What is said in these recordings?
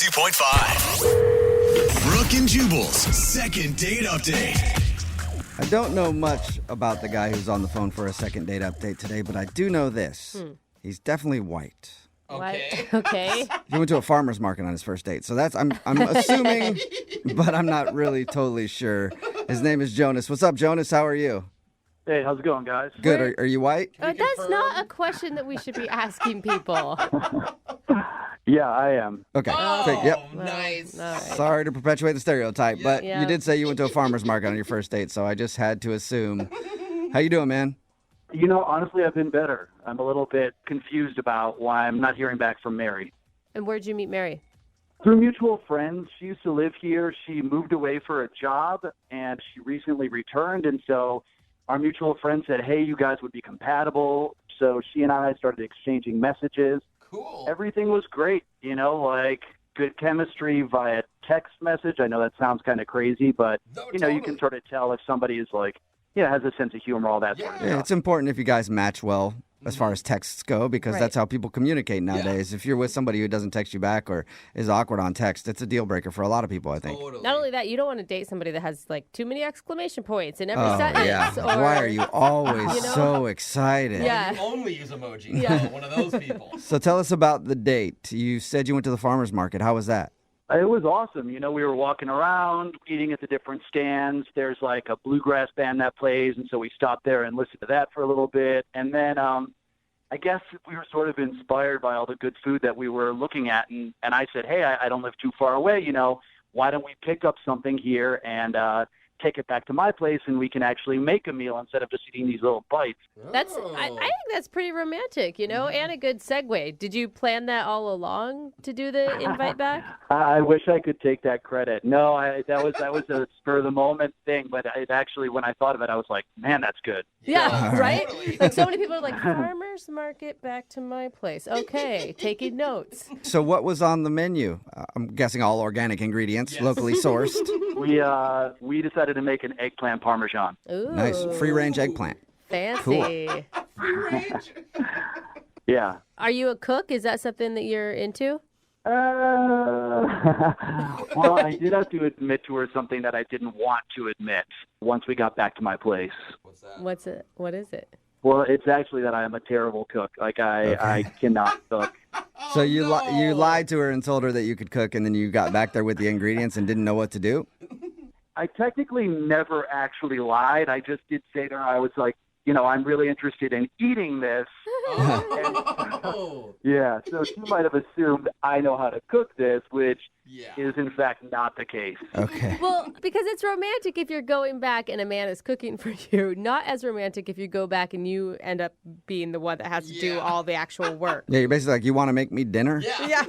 92.5. Brooke and Jubal's second date update. I don't know much about the guy who's on the phone for a second date update today, but I do know this. He's definitely white. Okay. Okay. He went to a farmer's market on his first date, so that's I'm assuming, but I'm not really totally sure. His name is Jonas. What's up, Jonas? How are you? Hey, how's it going, guys? Good. Are you white? That's not a question that we should be asking people. Yeah, I am. Okay. Oh, Yep. nice. All right. Sorry to perpetuate the stereotype, but Yeah. you did say you went to a farmer's market on your first date, so I just had to assume. How you doing, man? You know, honestly, I've been better. I'm a little bit confused about why I'm not hearing back from Mary. And where'd you meet Mary? Through mutual friends, she used to live here. She moved away for a job, and she recently returned. And so our mutual friend said, hey, you guys would be compatible. So she and I started exchanging messages. Cool. Everything was great, you know, like good chemistry via text message. I know that sounds kind of crazy, but, No, you know, you totally. can sort of tell if somebody is like, yeah, has a sense of humor, all that sort of Yeah, stuff. it's important if you guys match well as far as texts go, because Right. that's how people communicate nowadays. If you're with somebody who doesn't text you back or is awkward on text, it's a deal breaker for a lot of people, I think. Totally. Not only that, you don't want to date somebody that has like too many exclamation points in every Oh, sentence. yeah. Or, Why are you always You know? so excited? Yeah. You only use emojis. Yeah. One of those people. So tell us about the date. You said you went to the farmer's market. How was that? It was awesome. You know, we were walking around, eating at the different stands. There's like a bluegrass band that plays, and so we stopped there and listened to that for a little bit. And then I guess we were sort of inspired by all the good food that we were looking at. And I said, hey, I don't live too far away. You know, why don't we pick up something here and take it back to my place, and we can actually make a meal instead of just eating these little bites. That's I think that's pretty romantic, you know, and a good segue. Did you plan that all along to do the invite back? I wish I could take that credit. No, that was a spur of the moment thing. But it actually, when I thought of it, I was like, man, that's good. Yeah, All right? Totally. Like so many people are like, farmer's market back to my place. Okay, taking notes. So what was on the menu? I'm guessing all organic ingredients, Yes. locally sourced. We decided to make an eggplant parmesan. Ooh, Nice. Free-range eggplant. fancy. Free range. Yeah. Are you a cook? Is that something that you're into? Well, I did have to admit to her something that I didn't want to admit once we got back to my place. What's that? What's it? What is it? Well, it's actually that I am a terrible cook. Like, I cannot cook. So you lied to her and told her that you could cook, and then you got back there with the ingredients and didn't know what to do? I technically never actually lied. I just did say to her, I was like, you know, I'm really interested in eating this. Oh. Yeah, so she might have assumed I know how to cook this, which Yeah. is in fact not the case. Okay. Well, because it's romantic if you're going back and a man is cooking for you. Not as romantic if you go back and you end up being the one that has to do Yeah. all the actual work. Yeah, you're basically like, you want to make me dinner? Yeah. Yeah.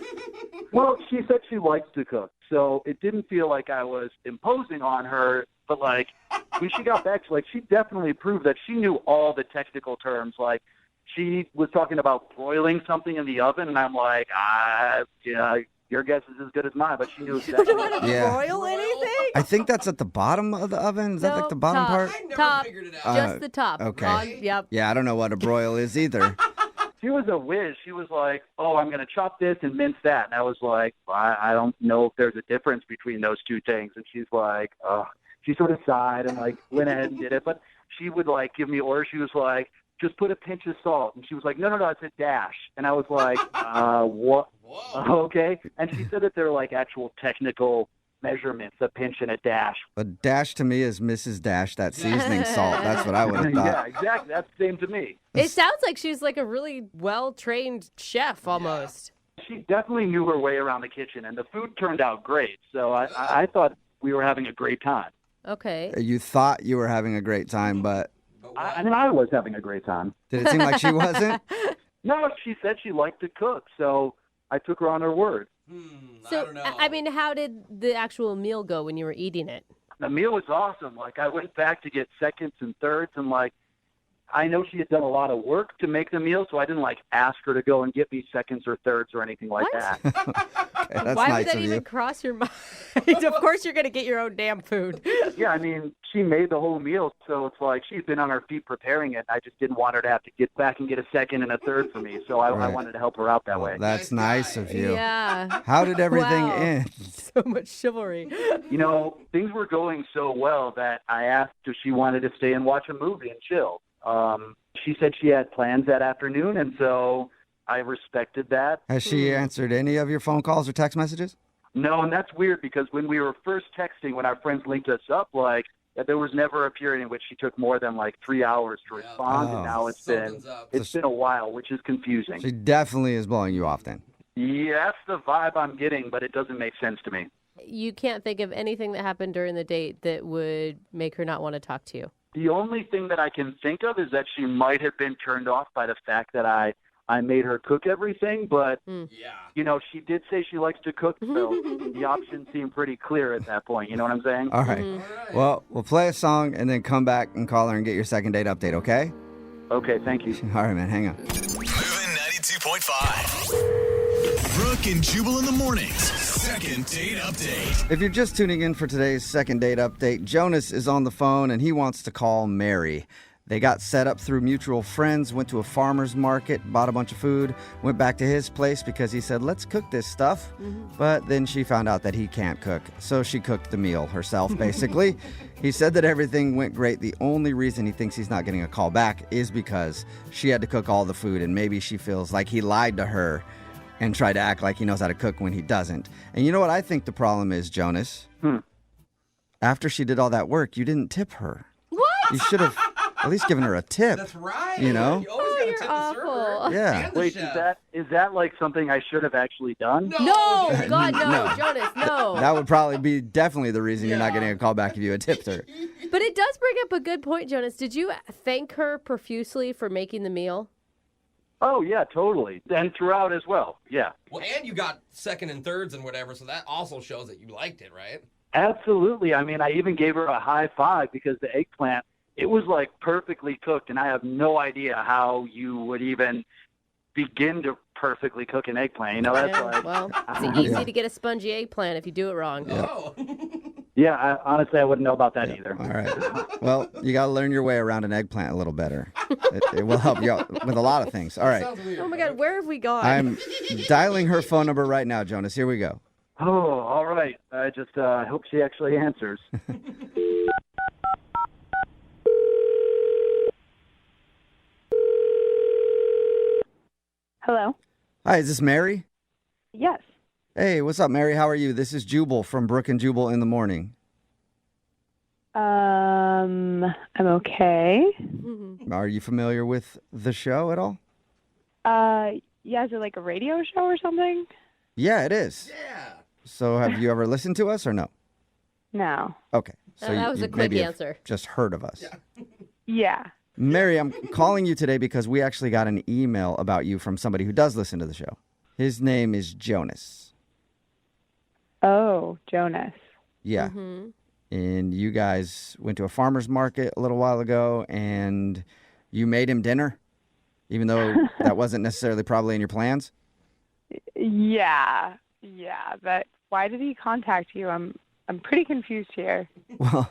Well, she said she likes to cook, so it didn't feel like I was imposing on her. But like when she got back, she definitely proved that she knew all the technical terms. Like she was talking about broiling something in the oven, and I'm like, yeah, your guess is as good as mine. But she knew You don't exactly. want to Yeah. broil anything? I think that's at the bottom of the oven. Is that like No, the bottom top. part? I never Top. figured it out. Just the top. okay. Yep. Yeah, I don't know what a broil is either. She was a whiz. She was like, oh, I'm going to chop this and mince that. And I was like, I don't know if there's a difference between those two things. And she's like, she sort of sighed and like went ahead and did it. But she would like give me orders. She was like, just put a pinch of salt. And she was like, no, it's a dash. And I was like, what? Whoa. Okay. And she said that they're like actual technical measurements, a pinch and a dash. A dash to me is Mrs. Dash, that seasoning salt. That's what I would have Yeah, thought. exactly. That's the same to me. It sounds like she's like a really well-trained chef almost. She definitely knew her way around the kitchen, and the food turned out great. So I thought we were having a great time. Okay. You thought you were having a great time, but I mean, I was having a great time. did it seem like she wasn't? No, she said she liked to cook, so I took her on her word. I So, don't know. I mean, how did the actual meal go when you were eating it? The meal was awesome. Like, I went back to get seconds and thirds, and like, I know she had done a lot of work to make the meal, so I didn't like ask her to go and get me seconds or thirds or anything like What? that. Okay, that's Why nice would that of even you. cross your mind? Of course you're going to get your own damn food. Yeah, I mean, she made the whole meal, so it's like she's been on her feet preparing it. I just didn't want her to have to get back and get a second and a third for me, so I Right. wanted to help her out that way. That's Nice nice guy. of you. Yeah. How did everything Wow. end? So much chivalry. You know, things were going so well that I asked if she wanted to stay and watch a movie and chill. She said she had plans that afternoon, and so I respected that. Has she answered any of your phone calls or text messages? No, and that's weird because when we were first texting, when our friends linked us up, like, there was never a period in which she took more than like 3 hours to respond, Oh. and now it's Something's up. been a while, which is confusing. She definitely is blowing you off then. Yeah, that's the vibe I'm getting, but it doesn't make sense to me. You can't think of anything that happened during the date that would make her not want to talk to you. The only thing that I can think of is that she might have been turned off by the fact that I made her cook everything, but, Yeah. you know, she did say she likes to cook, so the options seem pretty clear at that point. You know what I'm saying? All right. All right. Well, we'll play a song and then come back and call her and get your second date update, okay? Okay, thank you. All right, man. Hang on. Moving 92.5. Brooke and Jubal in the mornings. Second date update. If you're just tuning in for today's second date update, Jonas is on the phone and he wants to call Mary. They got set up through mutual friends, went to a farmer's market, bought a bunch of food, went back to his place because he said, let's cook this stuff. But then she found out that he can't cook, so she cooked the meal herself, basically. He said that everything went great. The only reason he thinks he's not getting a call back is because she had to cook all the food, and maybe she feels like he lied to her and tried to act like he knows how to cook when he doesn't. And you know what I think the problem is, Jonas? After she did all that work, you didn't tip her. What? You should have at least given her a tip. That's right. You know? You always gotta you're tip the awful. server. Yeah. And the Wait, chef. is that like something I should have actually done? No, dude. God, no, No. Jonas, no. That would probably be definitely the reason you're not getting a call back if you had tipped her. But it does bring up a good point, Jonas. Did you thank her profusely for making the meal? Oh, yeah, totally. And throughout as well. Yeah. Well, and you got second and thirds and whatever, so that also shows that you liked it, right? Absolutely. I mean, I even gave her a high five because the eggplant, it was like perfectly cooked, and I have no idea how you would even begin to perfectly cook an eggplant. You know, that's Yeah, like, well, it's easy to get a spongy eggplant if you do it wrong. Oh. yeah, honestly, I wouldn't know about that either. All right. Well, you got to learn your way around an eggplant a little better. It will help you out with a lot of things. All right. Sounds weird. Oh my God, where have we gone? I'm dialing her phone number right now, Jonas. Here we go. Oh, all right. I just hope she actually answers. Hello? Hi, is this Mary? Yes. Hey, what's up, Mary? How are you? This is Jubal from Brooke and Jubal in the morning. I'm okay. Are you familiar with the show at all? Yeah, is it like a radio show or something? Yeah, it is. Yeah. So have you ever listened to us or no? No. Okay. So that was a quick maybe have answer. just heard of us. Yeah. Mary, I'm calling you today because we actually got an email about you from somebody who does listen to the show. His name is Jonas. Oh, Jonas. Yeah. And you guys went to a farmer's market a little while ago and you made him dinner, even though that wasn't necessarily probably in your plans? Yeah. Yeah, but why did he contact you? I'm pretty confused here. Well,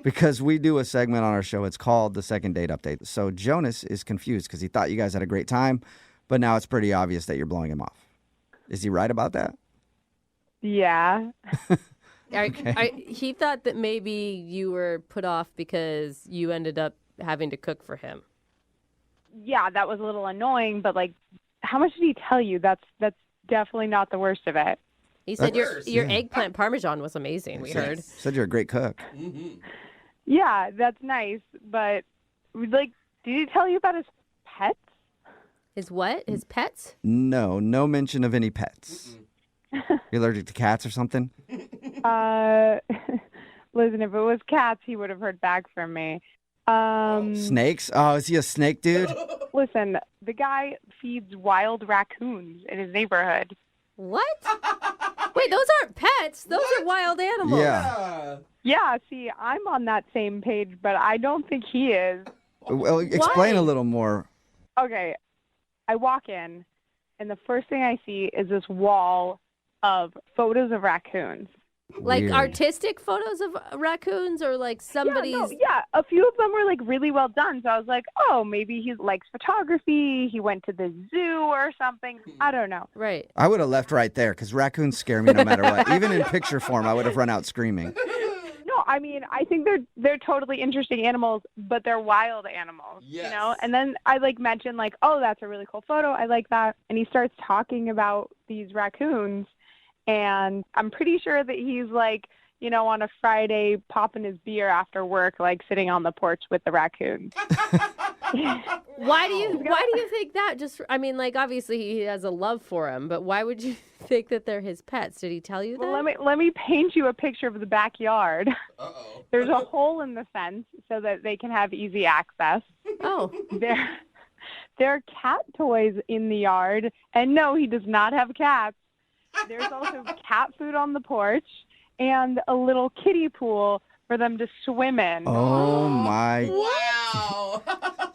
because we do a segment on our show. It's called the Second Date Update. So Jonas is confused because he thought you guys had a great time, but now it's pretty obvious that you're blowing him off. Is he right about that? Yeah. He thought that maybe you were put off because you ended up having to cook for him. Yeah, that was a little annoying, but like how much did he tell you? That's definitely not the worst of it. He said your Worse. eggplant parmesan was amazing, we heard. Said you're a great cook. Yeah, that's nice, but like did he tell you about his pets? His what? His pets? No mention of any pets. You're allergic to cats or something? Listen, if it was cats, he would have heard back from me. Snakes? Oh, is he a snake dude? Listen, the guy feeds wild raccoons in his neighborhood. What? Wait, those aren't pets. Those are wild animals. Yeah. Yeah, see, I'm on that same page, but I don't think he is. Well, explain Why? a little more. Okay, I walk in, and the first thing I see is this wall of photos of raccoons. Like Weird. artistic photos of raccoons or like somebody's. Yeah, a few of them were like really well done. So I was like, oh, maybe he likes photography. He went to the zoo or something. I don't know. Right. I would have left right there because raccoons scare me no matter what. Even in picture form, I would have run out screaming. No, I mean, I think they're totally interesting animals, but they're wild animals, you know? Yes. And then I like mentioned like, oh, that's a really cool photo. I like that. And he starts talking about these raccoons, and I'm pretty sure that he's like, you know, on a Friday popping his beer after work, like sitting on the porch with the raccoons. Why do you think that? Just I mean, like obviously he has a love for him, but why would you think that they're his pets? Did he tell you that? Well, let me paint you a picture of the backyard. Uh-oh. There's a hole in the fence so that they can have easy access. Oh. There are cat toys in the yard, and no, he does not have cats. There's also cat food on the porch and a little kiddie pool for them to swim in. Oh, my. Wow.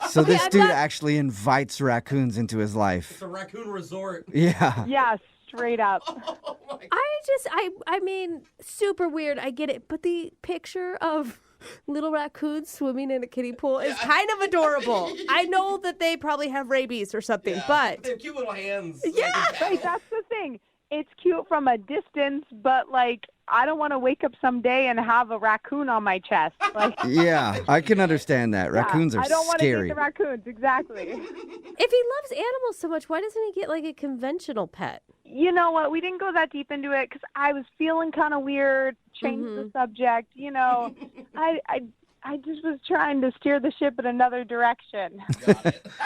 So Okay, this I'm dude not- actually invites raccoons into his life. It's a raccoon resort. Yeah. Yeah, straight up. Oh my God. I mean, super weird. I get it, but the picture of little raccoons swimming in a kiddie pool is kind of adorable. I know that they probably have rabies or something, Yeah. but They have cute little hands. Yeah. Right, that's the thing. It's cute from a distance, but like I don't want to wake up someday and have a raccoon on my chest. Like Yeah, I can understand that. Raccoons are I don't want to scary. eat the raccoons, exactly. if he loves animals so much, why doesn't he get like a conventional pet? You know what? We didn't go that deep into it because I was feeling kind of weird. Changed the subject. You know, I just was trying to steer the ship in another direction,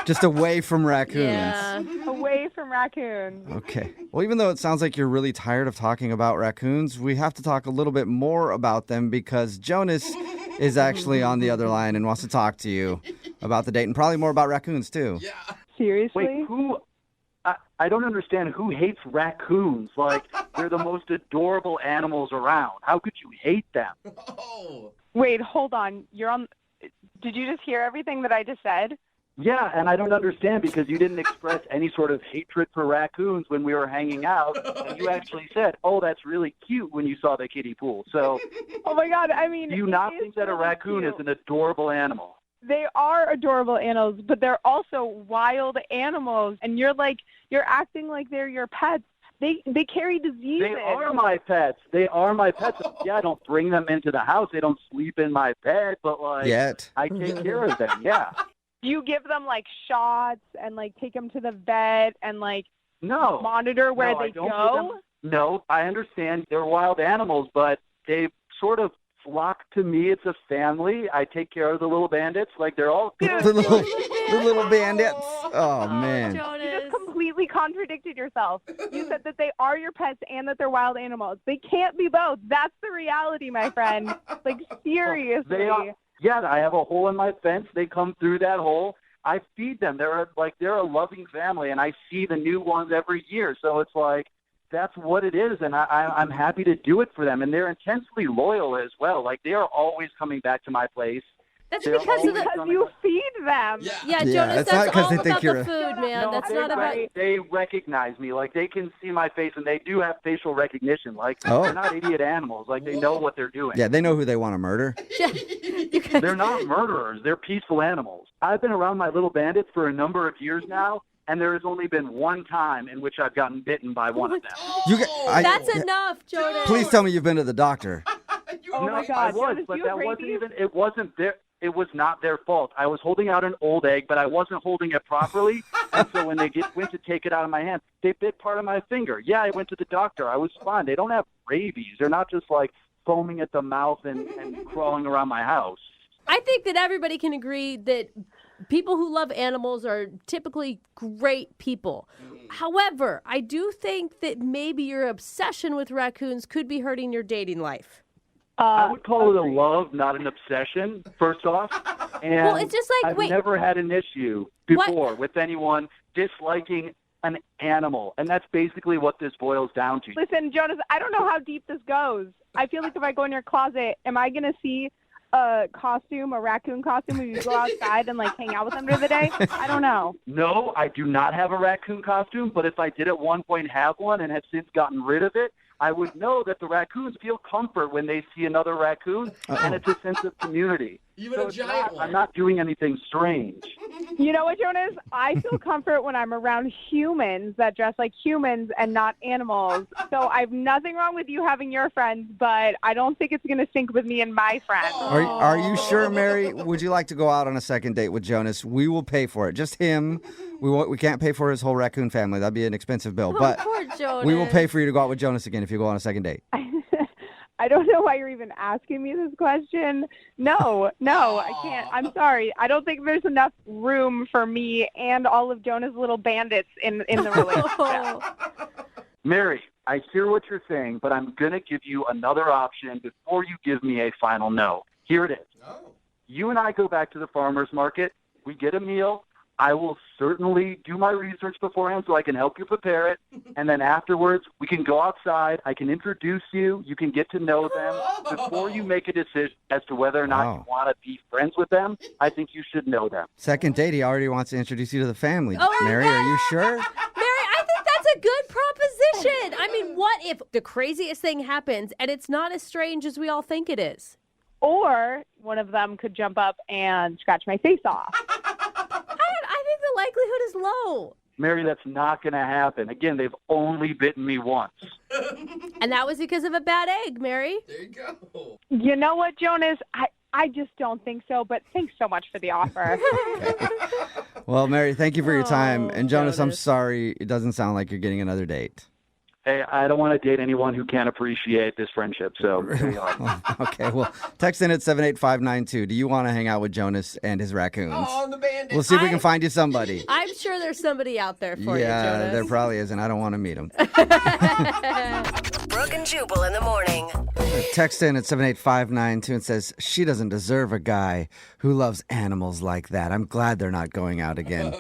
Just away from raccoons. Yeah. away from raccoons. Okay. Well, even though it sounds like you're really tired of talking about raccoons, we have to talk a little bit more about them because Jonas is actually on the other line and wants to talk to you about the date and probably more about raccoons too. Yeah. Seriously? Wait, who? I don't understand who hates raccoons. Like, they're the most adorable animals around. How could you hate them? Oh. Wait, hold on. You're on. Did you just hear everything that I just said? Yeah, and I don't understand because you didn't express any sort of hatred for raccoons when we were hanging out. And you actually said, oh, that's really cute when you saw the kiddie pool. So Oh my God! I mean, do you it not is think that a really raccoon cute. is an adorable animal? They are adorable animals, but they're also wild animals. And you're acting like they're your pets. They carry diseases. They are my pets. They are my pets. Yeah, I don't bring them into the house. They don't sleep in my bed, but like Yet. I take care of them. Yeah. Do you give them like shots and like take them to the vet and like No. monitor where No, I they don't go? give them- No, I understand they're wild animals, but they sort of flock to me. It's a family. I take care of the little bandits. Like they're all The little bandits. Oh, man. You Jonas. just completely contradicted yourself. You said that they are your pets and that they're wild animals. They can't be both. That's the reality, my friend. Like, seriously. They are. Yeah, I have a hole in my fence. They come through that hole. I feed them. They're a loving family, and I see the new ones every year. So it's like that's what it is, and I'm happy to do it for them. And they're intensely loyal as well. Like they are always coming back to my place. That's They're because of always the. Because you feed them. Yeah. Yeah, Yeah, Jonas, it's not that's 'cause all they think about you're the a- food, man. No, That's they, not about. they recognize me. Like they can see my face, and they do have facial recognition. Like Oh. they're not idiot animals. Like they know what they're doing. Yeah, they know who they want to murder. You guys- They're not murderers. They're peaceful animals. I've been around my little bandits for a number of years now, and there has only been one time in which I've gotten bitten by one of them. You That's enough, Jonas. Please tell me you've been to the doctor. Oh no, my I God, was, Jonas, but you have that wasn't rabies? even. It wasn't their. It was not their fault. I was holding out an old egg, but I wasn't holding it properly, and so when they went to take it out of my hand, they bit part of my finger. Yeah, I went to the doctor. I was fine. They don't have rabies. They're not just like foaming at the mouth and crawling around my house. I think that everybody can agree that people who love animals are typically great people. However, I do think that maybe your obsession with raccoons could be hurting your dating life. I would call it a love, not an obsession, first off. And Well, it's just like, I've wait. never had an issue before with anyone disliking an animal. And that's basically what this boils down to. Listen, Jonas, I don't know how deep this goes. I feel like if I go in your closet, am I going to see a costume, a raccoon costume, when you go outside and like hang out with them during the day? I don't know. No, I do not have a raccoon costume, but if I did at one point have one and have since gotten rid of it, I would know that the raccoons feel comfort when they see another raccoon, and it's a sense of community. Even So a it's giant not, one. I'm not doing anything strange. You know what, Jonas? I feel comfort when I'm around humans that dress like humans and not animals. So I've nothing wrong with you having your friends, but I don't think it's going to sync with me and my friends. Are you sure, Mary? Would you like to go out on a second date with Jonas? We will pay for it. Just him. We can't pay for his whole raccoon family. That'd be an expensive bill. But Poor Jonas. we will pay for you to go out with Jonas again if you go on a second date. I don't know why you're even asking me this question. No, I can't. I'm sorry. I don't think there's enough room for me and all of Jonah's little bandits in the relationship. Mary, I hear what you're saying, but I'm going to give you another option before you give me a final no. Here it is. Oh. You and I go back to the farmer's market. We get a meal. I will certainly do my research beforehand so I can help you prepare it. And then afterwards, we can go outside. I can introduce you. You can get to know them. Before you make a decision as to whether or not you want to be friends with them, I think you should know them. Second date, he already wants to introduce you to the family. Oh, Mary, are you sure? Mary, I think that's a good proposition. I mean, what if the craziest thing happens and it's not as strange as we all think it is? Or one of them could jump up and scratch my face off. I think the likelihood is low. Mary, that's not going to happen. Again, they've only bitten me once. And that was because of a bad egg, Mary. There you go. You know what, Jonas? I just don't think so, but thanks so much for the offer. Well, Mary, thank you for your time. Oh, And Jonas, I'm Jonas. sorry. It doesn't sound like you're getting another date. Hey, I don't want to date anyone who can't appreciate this friendship, so there you are. Okay, well, text in at 78592. Do you want to hang out with Jonas and his raccoons? Oh, the bandit. We'll see if we can find you somebody. I'm sure there's somebody out there for you, Yeah, Jonas. there probably is, and I don't want to meet him. Brooke and Jubal in the morning. Text in at 78592 and says, she doesn't deserve a guy who loves animals like that. I'm glad they're not going out again.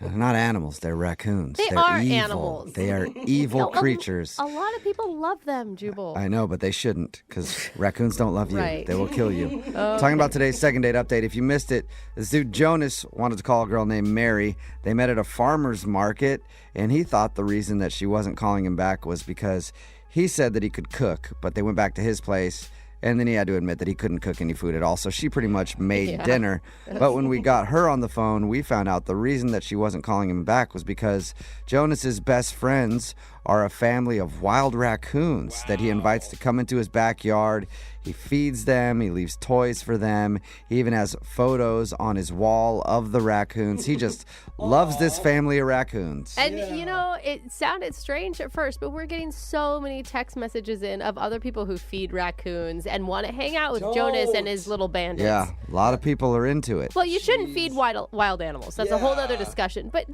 They're not animals, they're raccoons. They They're are evil. animals. They are evil No, creatures. A lot of people love them, Jubal. I know, but they shouldn't, because raccoons don't love you. Right. They will kill you. Talking about today's second date update. If you missed it, this dude Jonas wanted to call a girl named Mary. They met at a farmer's market, and he thought the reason that she wasn't calling him back was because he said that he could cook, but they went back to his place, and then he had to admit that he couldn't cook any food at all. So she pretty much made dinner. But when we got her on the phone, we found out the reason that she wasn't calling him back was because Jonas's best friends are a family of wild raccoons that he invites to come into his backyard. He feeds them. He leaves toys for them. He even has photos on his wall of the raccoons. He just loves this family of raccoons. And, you know, it sounded strange at first, but we're getting so many text messages in of other people who feed raccoons and want to hang out with Jonas and his little bandits. Yeah, a lot of people are into it. Well, you shouldn't feed wild animals. That's a whole other discussion. But,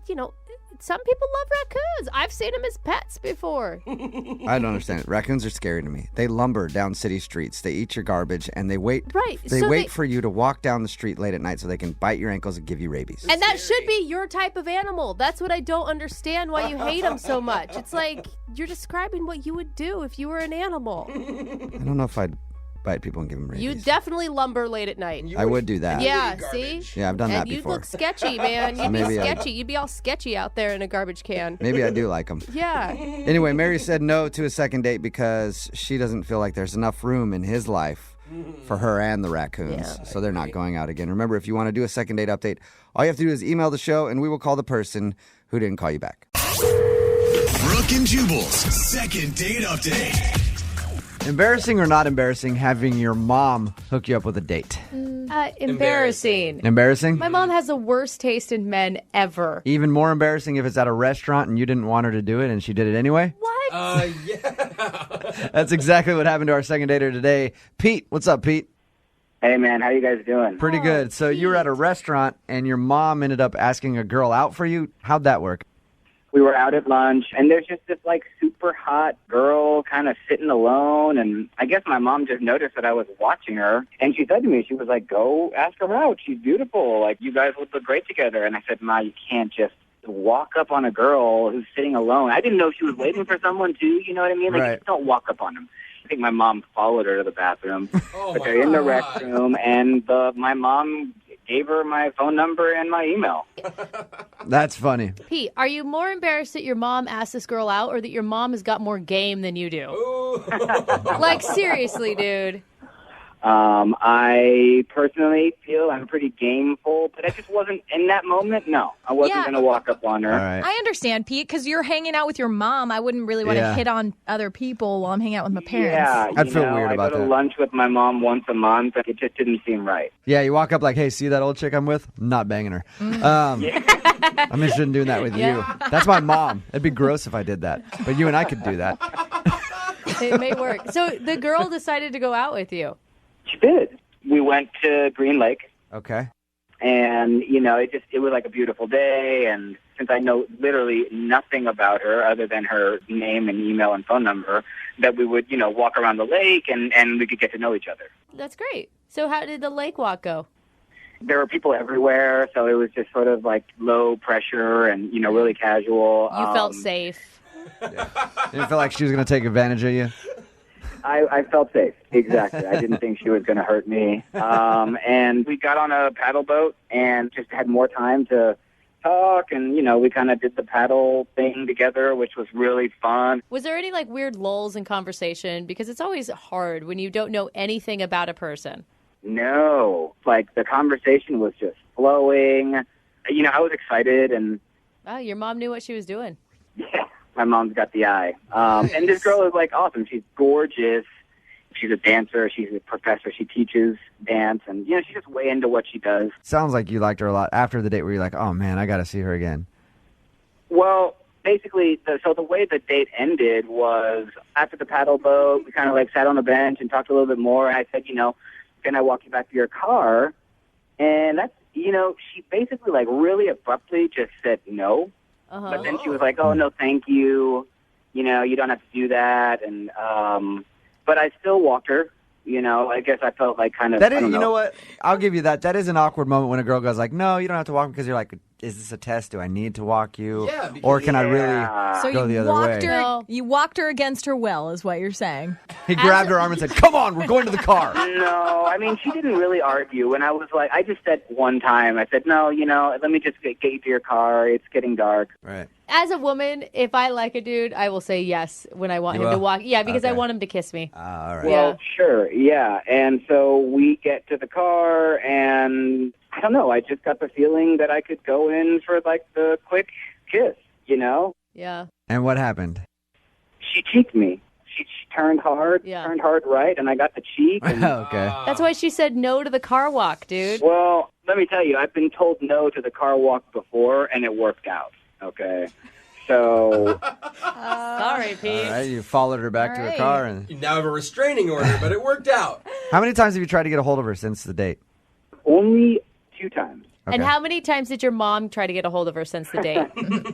you know, some people love raccoons. I've seen them as pets before. I don't understand it. Raccoons are scary to me. They lumber down city streets. They eat your garbage, and they wait. Right. They So wait for you to walk down the street late at night so they can bite your ankles and give you rabies. And that should be your type of animal. That's what I don't understand why you hate them so much. It's like you're describing what you would do if you were an animal. I don't know if I'd bite people and give them rabies. You definitely lumber late at night. I would do that. Yeah, Garbage. see? Yeah, I've done that And you'd before. look sketchy, man. You'd be Maybe I- sketchy. You'd be all sketchy out there in a garbage can. Maybe I do like them. Yeah. Anyway, Mary said no to a second date because she doesn't feel like there's enough room in his life for her and the raccoons. So they're not going out again. Remember, if you want to do a second date update, all you have to do is email the show and we will call the person who didn't call you back. Brooke and Jubal's second date update. Embarrassing or not embarrassing having your mom hook you up with a date? Embarrassing. Embarrassing? My mom has the worst taste in men ever. Even more embarrassing if it's at a restaurant and you didn't want her to do it and she did it anyway? What? Yeah. That's exactly what happened to our second dater today. Pete, what's up, Pete? Hey, man, how you guys doing? Pretty good. So you were at a restaurant and your mom ended up asking a girl out for you. How'd that work? We were out at lunch, and there's just this, like, super hot girl kind of sitting alone, and I guess my mom just noticed that I was watching her, and she said to me, she was like, go ask her out. She's beautiful. Like, you guys would look great together. And I said, Ma, you can't just walk up on a girl who's sitting alone. I didn't know she was waiting for someone, too, you know what I mean? Like, Right. just don't walk up on them. I think my mom followed her to the bathroom. Oh, But my they're in the God. restroom, and my mom gave her my phone number and my email. That's funny. Pete, are you more embarrassed that your mom asked this girl out or that your mom has got more game than you do? Ooh. Like, seriously, dude. I personally feel I'm pretty gameful, but I just wasn't in that moment. No, I wasn't Yeah. going to walk up on her. All right. I understand, Pete, because you're hanging out with your mom. I wouldn't really want to Yeah. hit on other people while I'm hanging out with my parents. Yeah, I'd you feel know, weird about I go to that. lunch with my mom once a month. It just didn't seem right. Yeah, you walk up like, hey, see that old chick I'm with? I'm not banging her. I'm interested in doing that with you. That's my mom. It'd be gross if I did that. But you and I could do that. It may work. So the girl decided to go out with you. She did. We went to Green Lake. Okay. And, you know, it was like a beautiful day. And since I know literally nothing about her other than her name and email and phone number, that we would, you know, walk around the lake and we could get to know each other. That's great. So how did the lake walk go? There were people everywhere. So it was just sort of like low pressure and, you know, really casual. You felt safe. You didn't feel like she was going to take advantage of you? I felt safe. Exactly. I didn't think she was going to hurt me. And we got on a paddle boat and just had more time to talk. And, you know, we kind of did the paddle thing together, which was really fun. Was there any like weird lulls in conversation? Because it's always hard when you don't know anything about a person. No, like the conversation was just flowing. You know, I was excited and Oh, your mom knew what she was doing. yeah, my mom's got the eye. And this girl is like awesome. She's gorgeous. She's a dancer. She's a professor. She teaches dance. And, you know, she's just way into what she does. Sounds like you liked her a lot after the date where you're like, oh, man, I got to see her again. Well, basically, the way the date ended was after the paddle boat, we kind of like sat on a bench and talked a little bit more. And I said, you know, can I walk you back to your car? And that's, you know, she basically like really abruptly just said no. Uh-huh. But then she was like, oh, no, thank you. You know, you don't have to do that. And, but I still walked her. You know, I guess I felt like kind of, That is, I don't you know what? I'll give you that. That is an awkward moment when a girl goes like, no, you don't have to walk because you're like, is this a test? Do I need to walk you? Yeah, because- Or can I really Yeah. So go you the other walked way? her. No. You walked her against her will, is what you're saying. He grabbed her arm and said, come on, we're going to the car. No, I mean, she didn't really argue. And I was like, I just said one time, I said, no, you know, let me just get you to your car. It's getting dark. Right. As a woman, if I like a dude, I will say yes when I want You him to will? walk. Yeah, because I Okay. want him to kiss me. All right. Well, Yeah. sure, yeah. And so we get to the car, and I don't know, I just got the feeling that I could go in for, like, the quick kiss, you know? Yeah. And what happened? She cheeked me. She turned hard, Yeah. turned hard right, and I got the cheek. And, Okay. That's why she said no to the car walk, dude. well, let me tell you, I've been told no to the car walk before, and it worked out, okay? So, Sorry, Pete. All right, you followed her back to her right. car. And You now have a restraining order, but it worked out. how many times have you tried to get a hold of her since the date? only 2 times. And Okay. how many times did your mom try to get a hold of her since the date?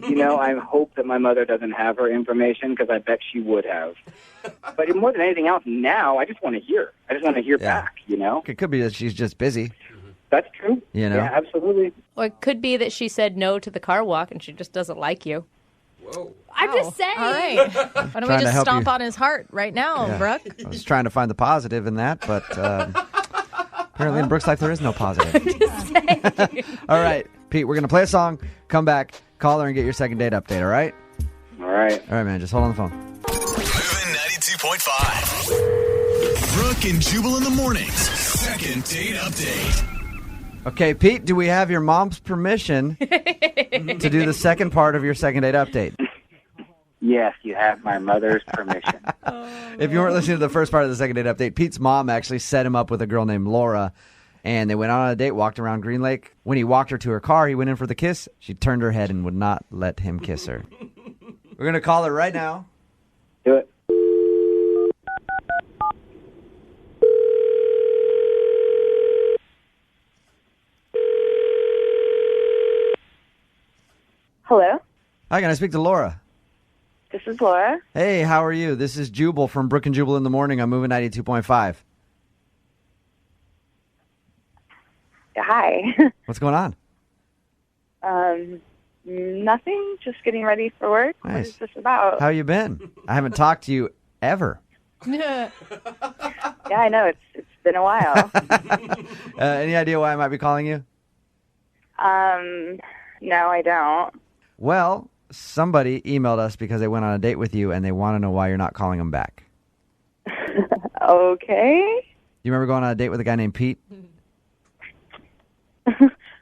You know, I hope that my mother doesn't have her information because I bet she would have. But more than anything else, now I just want to hear. I just want to hear Yeah. back, you know? It could be that she's just busy. That's true. You know? Yeah, absolutely. Or it could be that she said no to the car walk and she just doesn't like you. Whoa. I'm Oh, just saying. All right. Why don't we Trying to just help stomp you. on his heart right now, Yeah. Brooke? I was trying to find the positive in that, but apparently in Brooke's life there is no positive. All right, Pete, we're going to play a song, come back, call her, and get your second date update, all right? All right. All right, man, just hold on the phone. Moving 92.5. Brooke and Jubal in the mornings. Second date update. Okay, Pete, do we have your mom's permission to do the second part of your second date update? Yes, you have my mother's permission. If you weren't listening to the first part of the second date update, Pete's mom actually set him up with a girl named Laura, and they went on a date, walked around Green Lake. When he walked her to her car, he went in for the kiss. She turned her head and would not let him kiss her. We're going to call her right now. Do it. Hello, Hi, can I speak to Laura? this is Laura. Hey, how are you? This is Jubal from Brooke and Jubal in the morning. I'm moving 92.5. Hi. What's going on? Nothing. Just getting ready for work. What Nice. is this about? How you been? I haven't talked to you ever. Yeah, I know. It's been a while. Any idea why I might be calling you? No, I don't. Well, somebody emailed us because they went on a date with you and they want to know why you're not calling them back. Okay. You remember going on a date with a guy named Pete?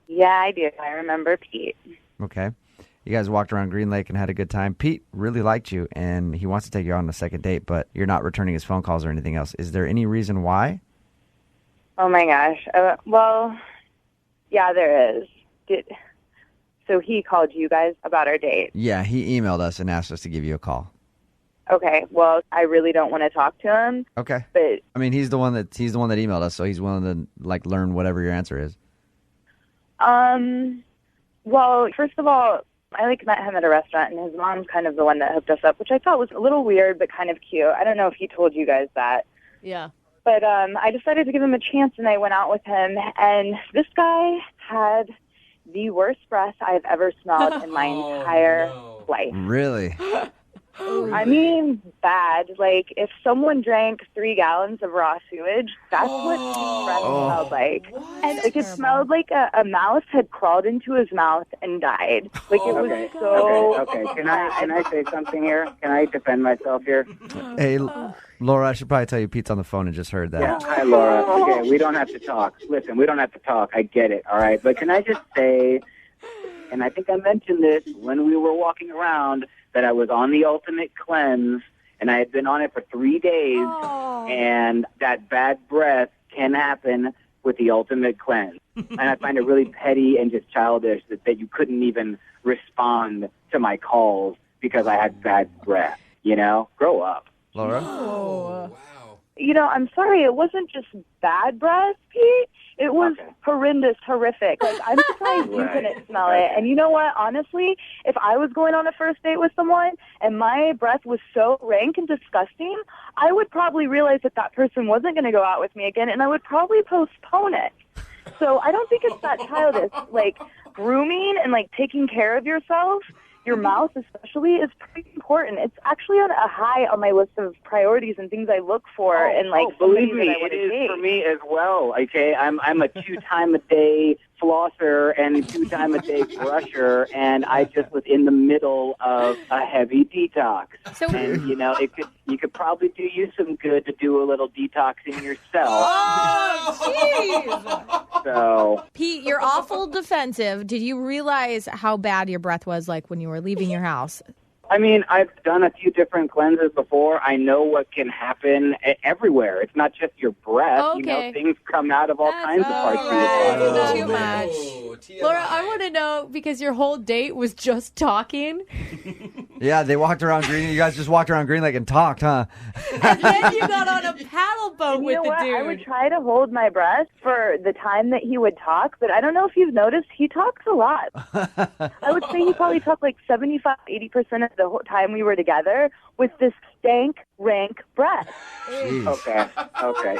Yeah, I do. I remember Pete. Okay. You guys walked around Green Lake and had a good time. Pete really liked you, and he wants to take you on a second date, but you're not returning his phone calls or anything else. Is there any reason why? Oh, my gosh. Well, yeah, there is. So he called you guys about our date. Yeah, he emailed us and asked us to give you a call. Okay, well, I really don't want to talk to him. Okay. But I mean, he's the one that emailed us, so he's willing to learn whatever your answer is. well, first of all, I met him at a restaurant, and his mom's kind of the one that hooked us up, which I thought was a little weird, but kind of cute. I don't know if he told you guys that. Yeah. But I decided to give him a chance, and I went out with him, and this guy had the worst breath I've ever smelled in my entire life. Really? I mean, bad. Like, if someone drank 3 gallons of raw sewage, that's what his breath smelled like. And like, it smelled like a mouse had crawled into his mouth and died. Like, it was Okay. Can I say something here? Can I defend myself here? Hey, Laura, I should probably tell you Pete's on the phone and just heard that. Yeah. Hi, Laura. Okay, we don't have to talk. Listen, we don't have to talk. I get it. All right. But can I just say, and I think I mentioned this when we were walking around, that I was on the ultimate cleanse, and I had been on it for 3 days, and that bad breath can happen with the ultimate cleanse. And I find it really petty and just childish that you couldn't even respond to my calls because I had bad breath. You know? Grow up. Laura? Wow. You know, I'm sorry, it wasn't just bad breath, Pete. It was horrendous, horrific. Like, I'm surprised you couldn't smell it. And you know what? Honestly, if I was going on a first date with someone and my breath was so rank and disgusting, I would probably realize that person wasn't going to go out with me again, and I would probably postpone it. So I don't think it's that childish. Like, grooming and, like, taking care of yourself, your mouth especially, is pretty important. It's actually on a high on my list of priorities and things I look for and believe me, it is for me as well. Okay, I'm a 2-time-a-day flosser and 2-time-a-day brusher, and I just was in the middle of a heavy detox. And you know, you could probably do you some good to do a little detoxing yourself. Jeez. So, Pete, you're awful defensive. Did you realize how bad your breath was like when you were leaving your house? I mean, I've done a few different cleanses before. I know what can happen everywhere. It's not just your breath. Okay. You know, things come out of all kinds of parts of your body. Too much. Laura, I want to know, because your whole date was just talking. Yeah, they walked around Green. You guys just walked around Green Lake and talked, huh? And then you got on a paddle boat with you know the what? dude. I would try to hold my breath for the time that he would talk, but I don't know if you've noticed, he talks a lot. I would say he probably talked like 75-80% of the whole time we were together with this stank, rank breath. Okay.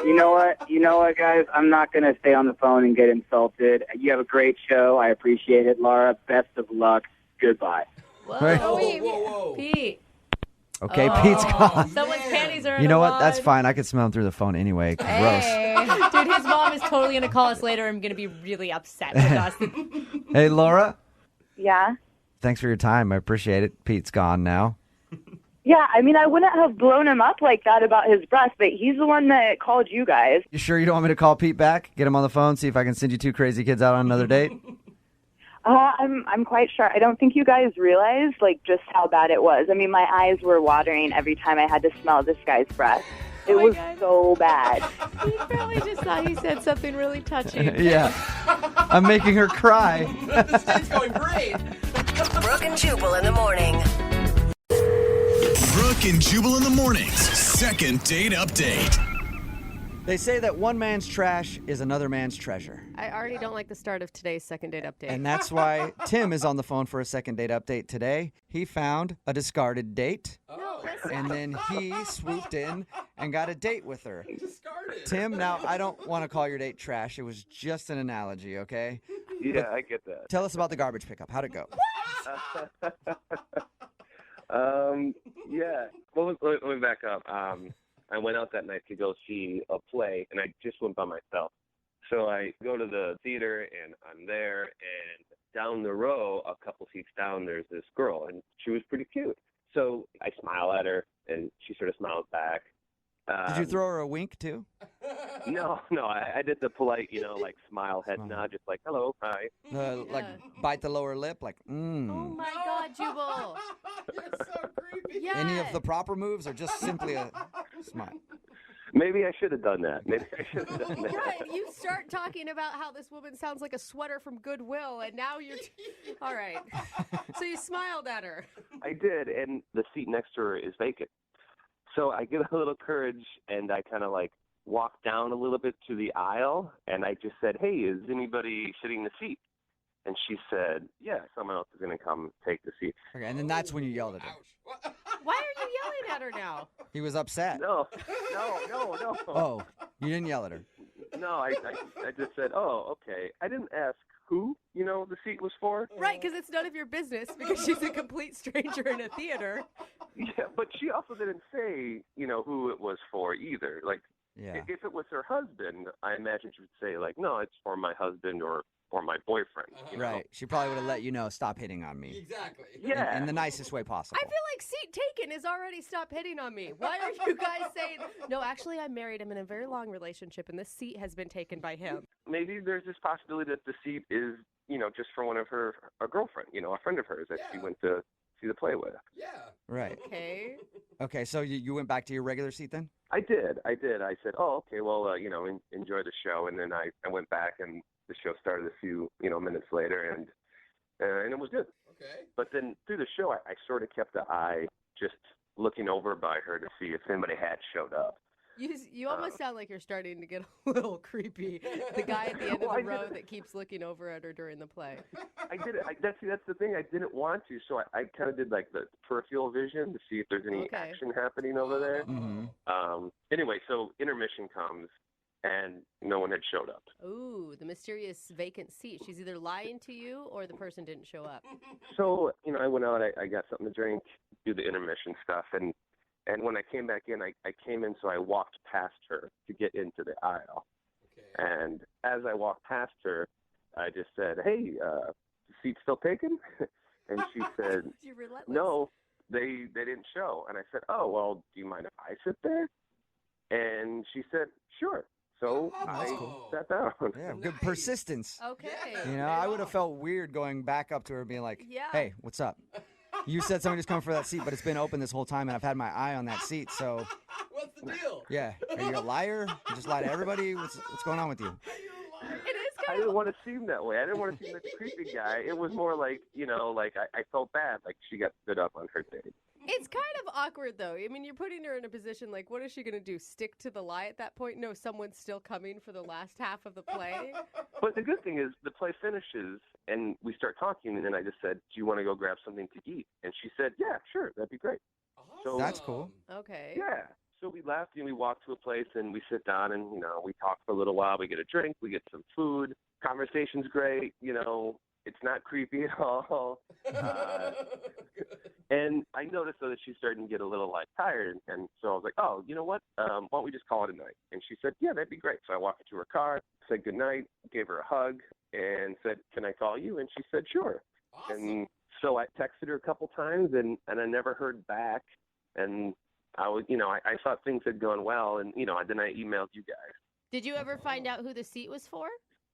You know what, guys? I'm not going to stay on the phone and get insulted. You have a great show. I appreciate it, Laura. Best of luck. Goodbye. Whoa. Pete. Okay, Pete's gone. Someone's panties are in You know a what? That's wad. fine. I could smell him through the phone anyway. Gross. Dude, his mom is totally going to call us later. I'm going to be really upset with us. Hey, Laura. Yeah? Thanks for your time. I appreciate it. Pete's gone now. Yeah, I mean, I wouldn't have blown him up like that about his breath, but he's the one that called you guys. You sure you don't want me to call Pete back? Get him on the phone, see if I can send you 2 crazy kids out on another date? I'm quite sure. I don't think you guys realized, like, just how bad it was. I mean, my eyes were watering every time I had to smell this guy's breath. It was so bad. He probably just thought he said something really touching. Yeah. I'm making her cry. This date's going great. Brooke and Jubal in the morning. Brooke and Jubal in the mornings. Second date update. They say that one man's trash is another man's treasure. I already don't like the start of today's second date update. And that's why Tim is on the phone for a second date update today. He found a discarded date. And then he swooped in and got a date with her. Discarded. Tim, now I don't want to call your date trash. It was just an analogy, okay? Yeah, I get that. Tell us about the garbage pickup. How'd it go? Yeah. Well, let me back up. I went out that night to go see a play, and I just went by myself. So I go to the theater, and I'm there, and down the row, a couple seats down, there's this girl, and she was pretty cute. So I smile at her, and she sort of smiles back. Did you throw her a wink, too? No, I did the polite, like smile, head nod, just like, hello, hi. Like bite the lower lip, like, Oh my God, Jubal. You're so creepy. Yeah. Any of the proper moves or just simply a smile? Maybe I should have done that. Right, you start talking about how this woman sounds like a sweater from Goodwill, and now you're... All right. So you smiled at her. I did, and the seat next to her is vacant. So I get a little courage, and I kind of walk down a little bit to the aisle, and I just said, hey, is anybody sitting in the seat? And she said, yeah, someone else is going to come take the seat. Okay, and then that's when you yelled at her. Why are you yelling at her now? He was upset. No. Oh, you didn't yell at her. No, I just said, oh, okay. I didn't ask who, the seat was for. Right, because it's none of your business because she's a complete stranger in a theater. Yeah, but she also didn't say, who it was for either. Yeah. If it was her husband, I imagine she would say, no, it's for my husband or my boyfriend. Right. She probably would have let you know, stop hitting on me. Exactly. Yeah. In the nicest way possible. I feel like seat taken is already stop hitting on me. Why are you guys saying, no, actually, I'm married. I'm in a very long relationship, and this seat has been taken by him. Maybe there's this possibility that the seat is, just for one of a girlfriend, a friend of hers that she went to see the play with. Yeah. Right. Okay, so you went back to your regular seat then? I did. I said, oh, okay, well, enjoy the show. And then I went back, and the show started a few, minutes later, and it was good. Okay. But then through the show, I sort of kept an eye just looking over by her to see if anybody had showed up. You almost sound like you're starting to get a little creepy. The guy at the end of the row that keeps looking over at her during the play. I did it. That's the thing. I didn't want to, so I kind of did the peripheral vision to see if there's any action happening over there. Mm-hmm. Anyway, so intermission comes, and no one had showed up. Ooh, the mysterious vacant seat. She's either lying to you or the person didn't show up. So, I went out, I got something to drink, do the intermission stuff, and when I came back in, I came in, so I walked past her to get into the aisle. Okay. And as I walked past her, I just said, hey, the seat's still taken? And she said, You're relentless. no, they didn't show. And I said, oh, well, do you mind if I sit there? And she said, sure. So I sat down. Yeah, good persistence. Okay. I would have felt weird going back up to her and being like, Yeah. hey, what's up? You said somebody just coming for that seat, but it's been open this whole time, and I've had my eye on that seat, so... What's the deal? Yeah. Are you a liar? You just lie to everybody? What's going on with you? It is I kind didn't of... want to seem that way. I didn't want to seem like the creepy guy. It was more like, I felt bad, like she got stood up on her date. It's kind of awkward, though. I mean, you're putting her in a position like, what is she going to do? Stick to the lie at that point? No, someone's still coming for the last half of the play? But the good thing is the play finishes, and we start talking, and then I just said, do you want to go grab something to eat? And she said, yeah, sure, that'd be great. Awesome. So, That's cool. Okay. Yeah. So we left, and we walked to a place, and we sit down, and, we talk for a little while. We get a drink. We get some food. Conversation's great. It's not creepy at all. And I noticed, though, that she's starting to get a little, tired. And so I was like, oh, you know what? Why don't we just call it a night? And she said, yeah, that'd be great. So I walked her to her car, said goodnight, gave her a hug, and said, can I call you? And she said, sure. Awesome. And so I texted her a couple times, and I never heard back. And I thought things had gone well, and, then I emailed you guys. Did you ever find out who the seat was for?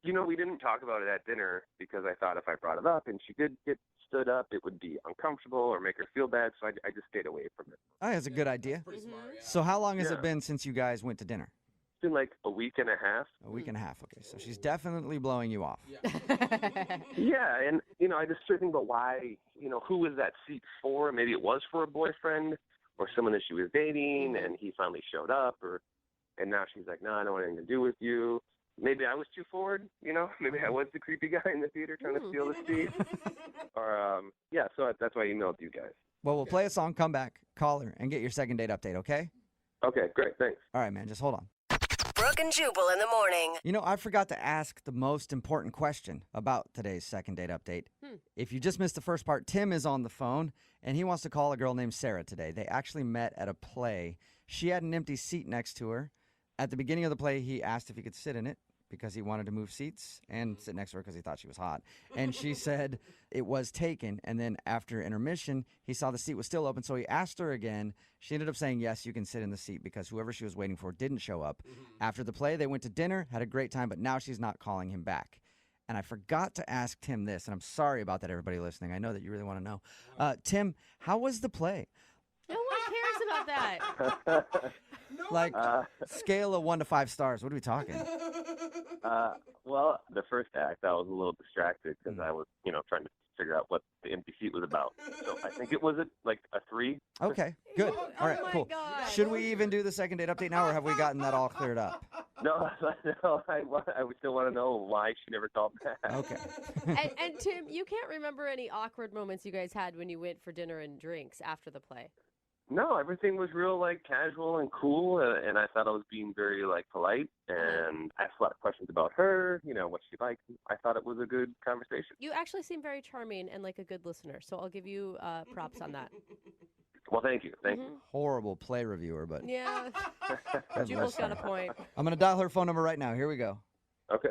We didn't talk about it at dinner because I thought if I brought it up and she did get stood up, it would be uncomfortable or make her feel bad, so I just stayed away from it. Oh, that's a good idea. Pretty smart, yeah. So how long has it been since you guys went to dinner? It's been a week and a half. A week and a half. Okay, so she's definitely blowing you off. Yeah. Yeah, and, I just started thinking about why, who was that seat for? Maybe it was for a boyfriend or someone that she was dating, and he finally showed up, and now she's like, no, I don't want anything to do with you. Maybe I was too forward, Maybe I was the creepy guy in the theater trying to steal the seat. Or, so that's why I emailed you guys. Well, we'll play a song, come back, call her, and get your second date update, okay? Okay, great, thanks. All right, man, just hold on. Brooke and Jubal in the morning. I forgot to ask the most important question about today's second date update. If you just missed the first part, Tim is on the phone, and he wants to call a girl named Sarah today. They actually met at a play. She had an empty seat next to her. At the beginning of the play, he asked if he could sit in it because he wanted to move seats and sit next to her because he thought she was hot. And she said it was taken. And then after intermission, he saw the seat was still open, so he asked her again. She ended up saying, yes, you can sit in the seat because whoever she was waiting for didn't show up. After the play, they went to dinner, had a great time, but now she's not calling him back. And I forgot to ask Tim this, and I'm sorry about that, everybody listening. I know that you really want to know. Tim, how was the play? No one cares about that. Scale of 1 to 5 stars. What are we talking? Well, the first act, I was a little distracted because I was, trying to figure out what the empty seat was about. So I think it was a 3. Okay, good. All right, cool. God. Should we even do the second date update now, or have we gotten that all cleared up? No, I still want to know why she never called back. Okay. And Tim, you can't remember any awkward moments you guys had when you went for dinner and drinks after the play? No, everything was real casual and cool, and I thought I was being very polite, and I asked a lot of questions about her, what she liked. I thought it was a good conversation. You actually seem very charming and like a good listener, so I'll give you props on that. Well, thank you. Thank you. Horrible play reviewer, but Yeah. Jubal's got a point. I'm going to dial her phone number right now. Here we go. Okay.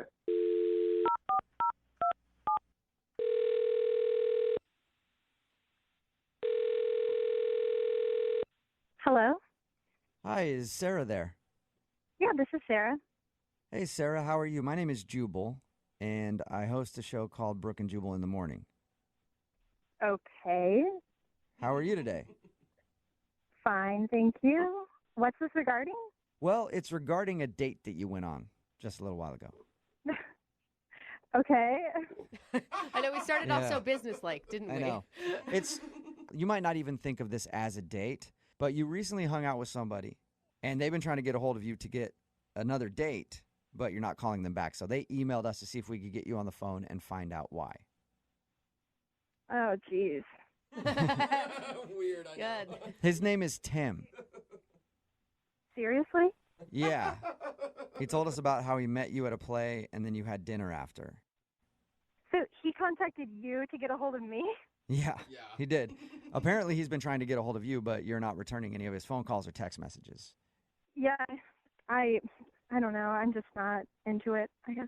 Hello? Hi, is Sarah there? Yeah, this is Sarah. Hey, Sarah, how are you? My name is Jubal, and I host a show called Brooke and Jubal in the Morning. Okay. How are you today? Fine, thank you. What's this regarding? Well, it's regarding a date that you went on just a little while ago. Okay. I know we started off so businesslike, didn't we? I know. You might not even think of this as a date, but you recently hung out with somebody, and they've been trying to get a hold of you to get another date, but you're not calling them back. So they emailed us to see if we could get you on the phone and find out why. Oh, jeez. Weird, I know. Good. His name is Tim. Seriously? Yeah. He told us about how he met you at a play, and then you had dinner after. So he contacted you to get a hold of me? Yeah, he did. Apparently, he's been trying to get a hold of you, but you're not returning any of his phone calls or text messages. Yeah, I don't know. I'm just not into it, I guess.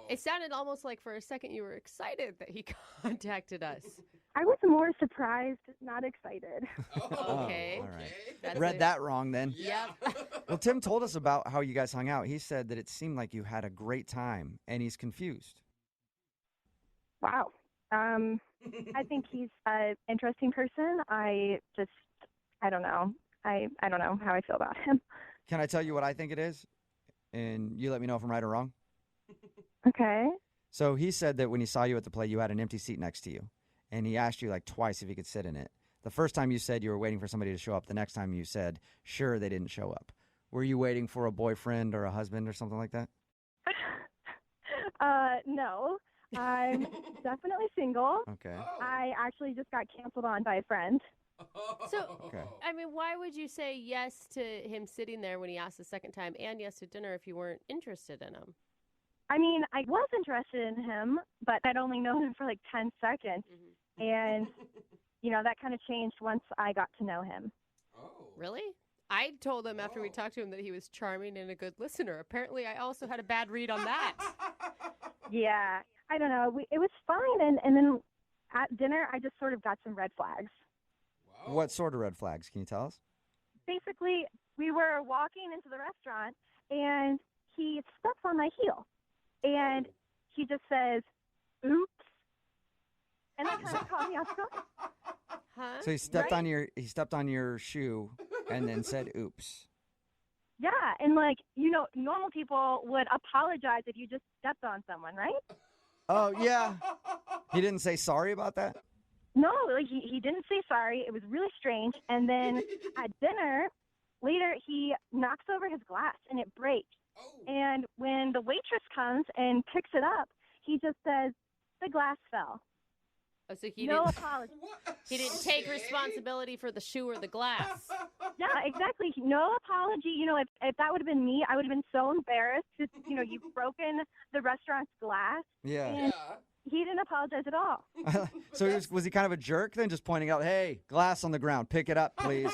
It sounded almost like for a second you were excited that he contacted us. I was more surprised, not excited. Okay. All right. Read that wrong then. Yeah. Well, Tim told us about how you guys hung out. He said that it seemed like you had a great time, and he's confused. Wow. I think he's an interesting person. I don't know. I don't know how I feel about him. Can I tell you what I think it is? And you let me know if I'm right or wrong? Okay. So he said that when he saw you at the play, you had an empty seat next to you. And he asked you twice if he could sit in it. The first time you said you were waiting for somebody to show up. The next time you said, sure, they didn't show up. Were you waiting for a boyfriend or a husband or something like that? No. I'm definitely single. Okay. I actually just got canceled on by a friend. So, Okay. I mean, why would you say yes to him sitting there when he asked the second time and yes to dinner if you weren't interested in him? I mean, I was interested in him, but I'd only known him for 10 seconds. Mm-hmm. And, that kind of changed once I got to know him. Oh. Really? I told him after we talked to him that he was charming and a good listener. Apparently, I also had a bad read on that. Yeah. I don't know. It was fine. And then at dinner, I just sort of got some red flags. Wow. What sort of red flags? Can you tell us? Basically, we were walking into the restaurant, and he steps on my heel. And he just says, oops. And that kind of caught me off guard. Huh? So he stepped on your shoe and then said oops. Yeah, and normal people would apologize if you just stepped on someone, right? Oh, yeah. He didn't say sorry about that? No, he didn't say sorry. It was really strange. And then at dinner, later, he knocks over his glass, and it breaks. Oh. And when the waitress comes and picks it up, he just says, the glass fell. Oh, so he No didn't. apology. He didn't take responsibility for the shoe or the glass. Yeah, exactly. No apology. You know, if that would have been me, I would have been so embarrassed because, you know, you've broken the restaurant's glass. Yeah. And he didn't apologize at all. So was he kind of a jerk then, just pointing out, hey, glass on the ground, pick it up, please?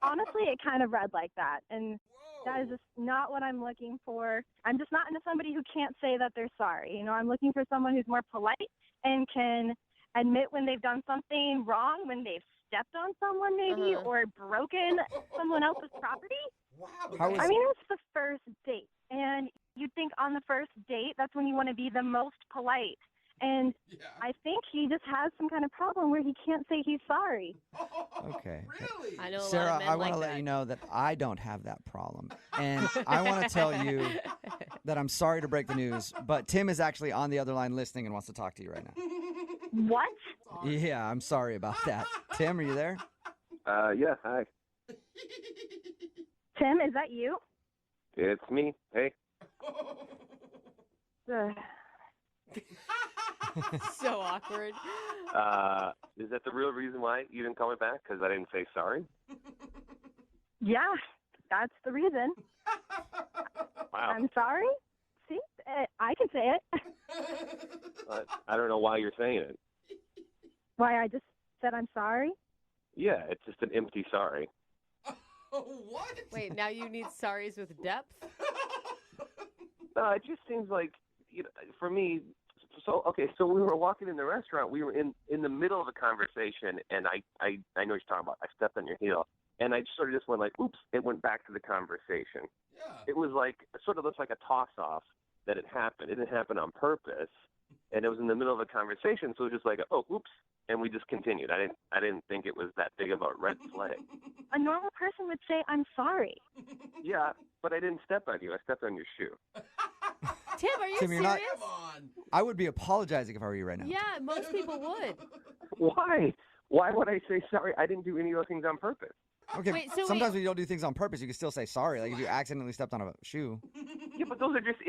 Honestly, it kind of read like that. And that is just not what I'm looking for. I'm just not into somebody who can't say that they're sorry. You know, I'm looking for someone who's more polite and can admit when they've done something wrong, when they've stepped on someone maybe or broken someone else's property. Wow. I mean, it's the first date. And you'd think on the first date, that's when you want to be the most polite. And I think he just has some kind of problem where he can't say he's sorry. Okay. Really? I know a Sarah, lot of men I want to like let that. you know that I don't have that problem. And I want to tell you that I'm sorry to break the news, but Tim is actually on the other line listening and wants to talk to you right now. What? Yeah, I'm sorry about that. Tim, are you there? Yeah, hi. Tim, is that you? It's me. Hey. So awkward. Is that the real reason why you didn't call me back? Because I didn't say sorry? Yeah, that's the reason. Wow. I'm sorry. See, I can say it. But I don't know why you're saying it. Why I just said I'm sorry? Yeah, it's just an empty sorry. What? Wait, now you need sorries with depth? No, it just seems like, you know, for me, so we were walking in the restaurant. We were in the middle of a conversation, and I know what you're talking about. I stepped on your heel, and I sort of just went like, oops, it went back to the conversation. Yeah. It was like, it sort of looks like a toss-off that it happened. It didn't happen on purpose, and it was in the middle of a conversation, so it was just like, oh, oops, and we just continued. I didn't think it was that big of a red flag. A normal person would say I'm sorry. Yeah, but I didn't step on you. I stepped on your shoe. Tim, are you Tim, you're serious? not- Come on. I would be apologizing if I were you right now. Yeah, most people would. Why? Why would I say sorry? I didn't do any of those things on purpose. Okay, Wait, so sometimes wait. when you don't do things on purpose, you can still say sorry. Like if you accidentally stepped on a shoe. Yeah, but those are just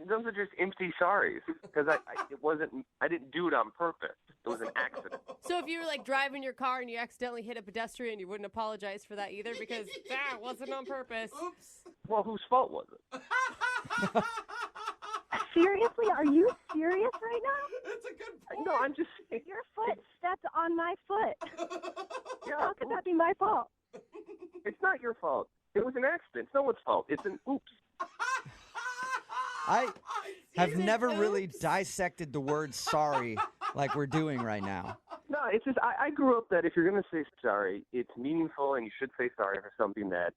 those are just empty sorries because I didn't do it on purpose. It was an accident. So if you were like driving your car and you accidentally hit a pedestrian, you wouldn't apologize for that either because that wasn't on purpose. Oops. Well, whose fault was it? Seriously? Are you serious right now? That's a good point. No, I'm just saying. Your foot stepped on my foot. Yeah, How could that be my fault? it's not your fault. It was an accident. It's no one's fault. It's an oops. I have Is it never really oops? dissected the word sorry like we're doing right now. No, it's just I grew up that if you're going to say sorry, it's meaningful and you should say sorry for something that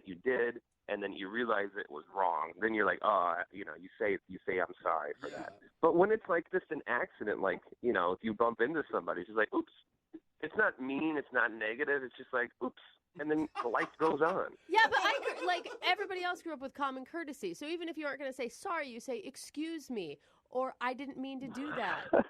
you did and then you realize it was wrong. Then you're like, oh, you know, you say I'm sorry for that. But when it's like just an accident, like, you know, if you bump into somebody, it's just like, oops. It's not mean. It's not negative. It's just like, oops. And then the life goes on. Yeah, but like everybody else grew up with common courtesy. So even if you aren't going to say sorry, you say excuse me or I didn't mean to do that.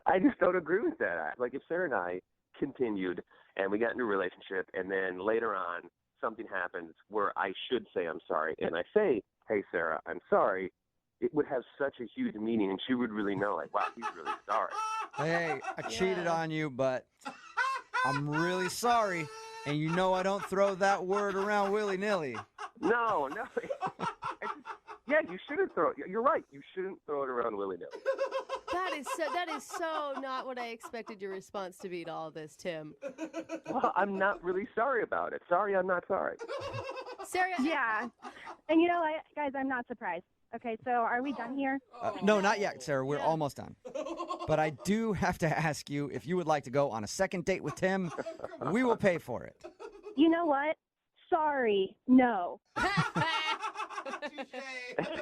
I just don't agree with that. Like if Sarah and I continued and we got into a relationship and then later on something happens where I should say I'm sorry and I say, hey, Sarah, I'm sorry, it would have such a huge meaning and she would really know, like, wow, he's really sorry. Hey, I cheated on you, but I'm really sorry. And you know I don't throw that word around willy-nilly. No. Yeah, you shouldn't throw it. You're right. You shouldn't throw it around willy-nilly. That is so not what I expected your response to be to all this, Tim. Well, I'm not really sorry about it. Sorry, I'm not sorry. Sarah, Yeah. And you know what, guys, I'm not surprised. Okay, so are we done here? No, not yet, Sarah. We're almost done. But I do have to ask you if you would like to go on a second date with Tim. We will pay for it. You know what? Sorry, no.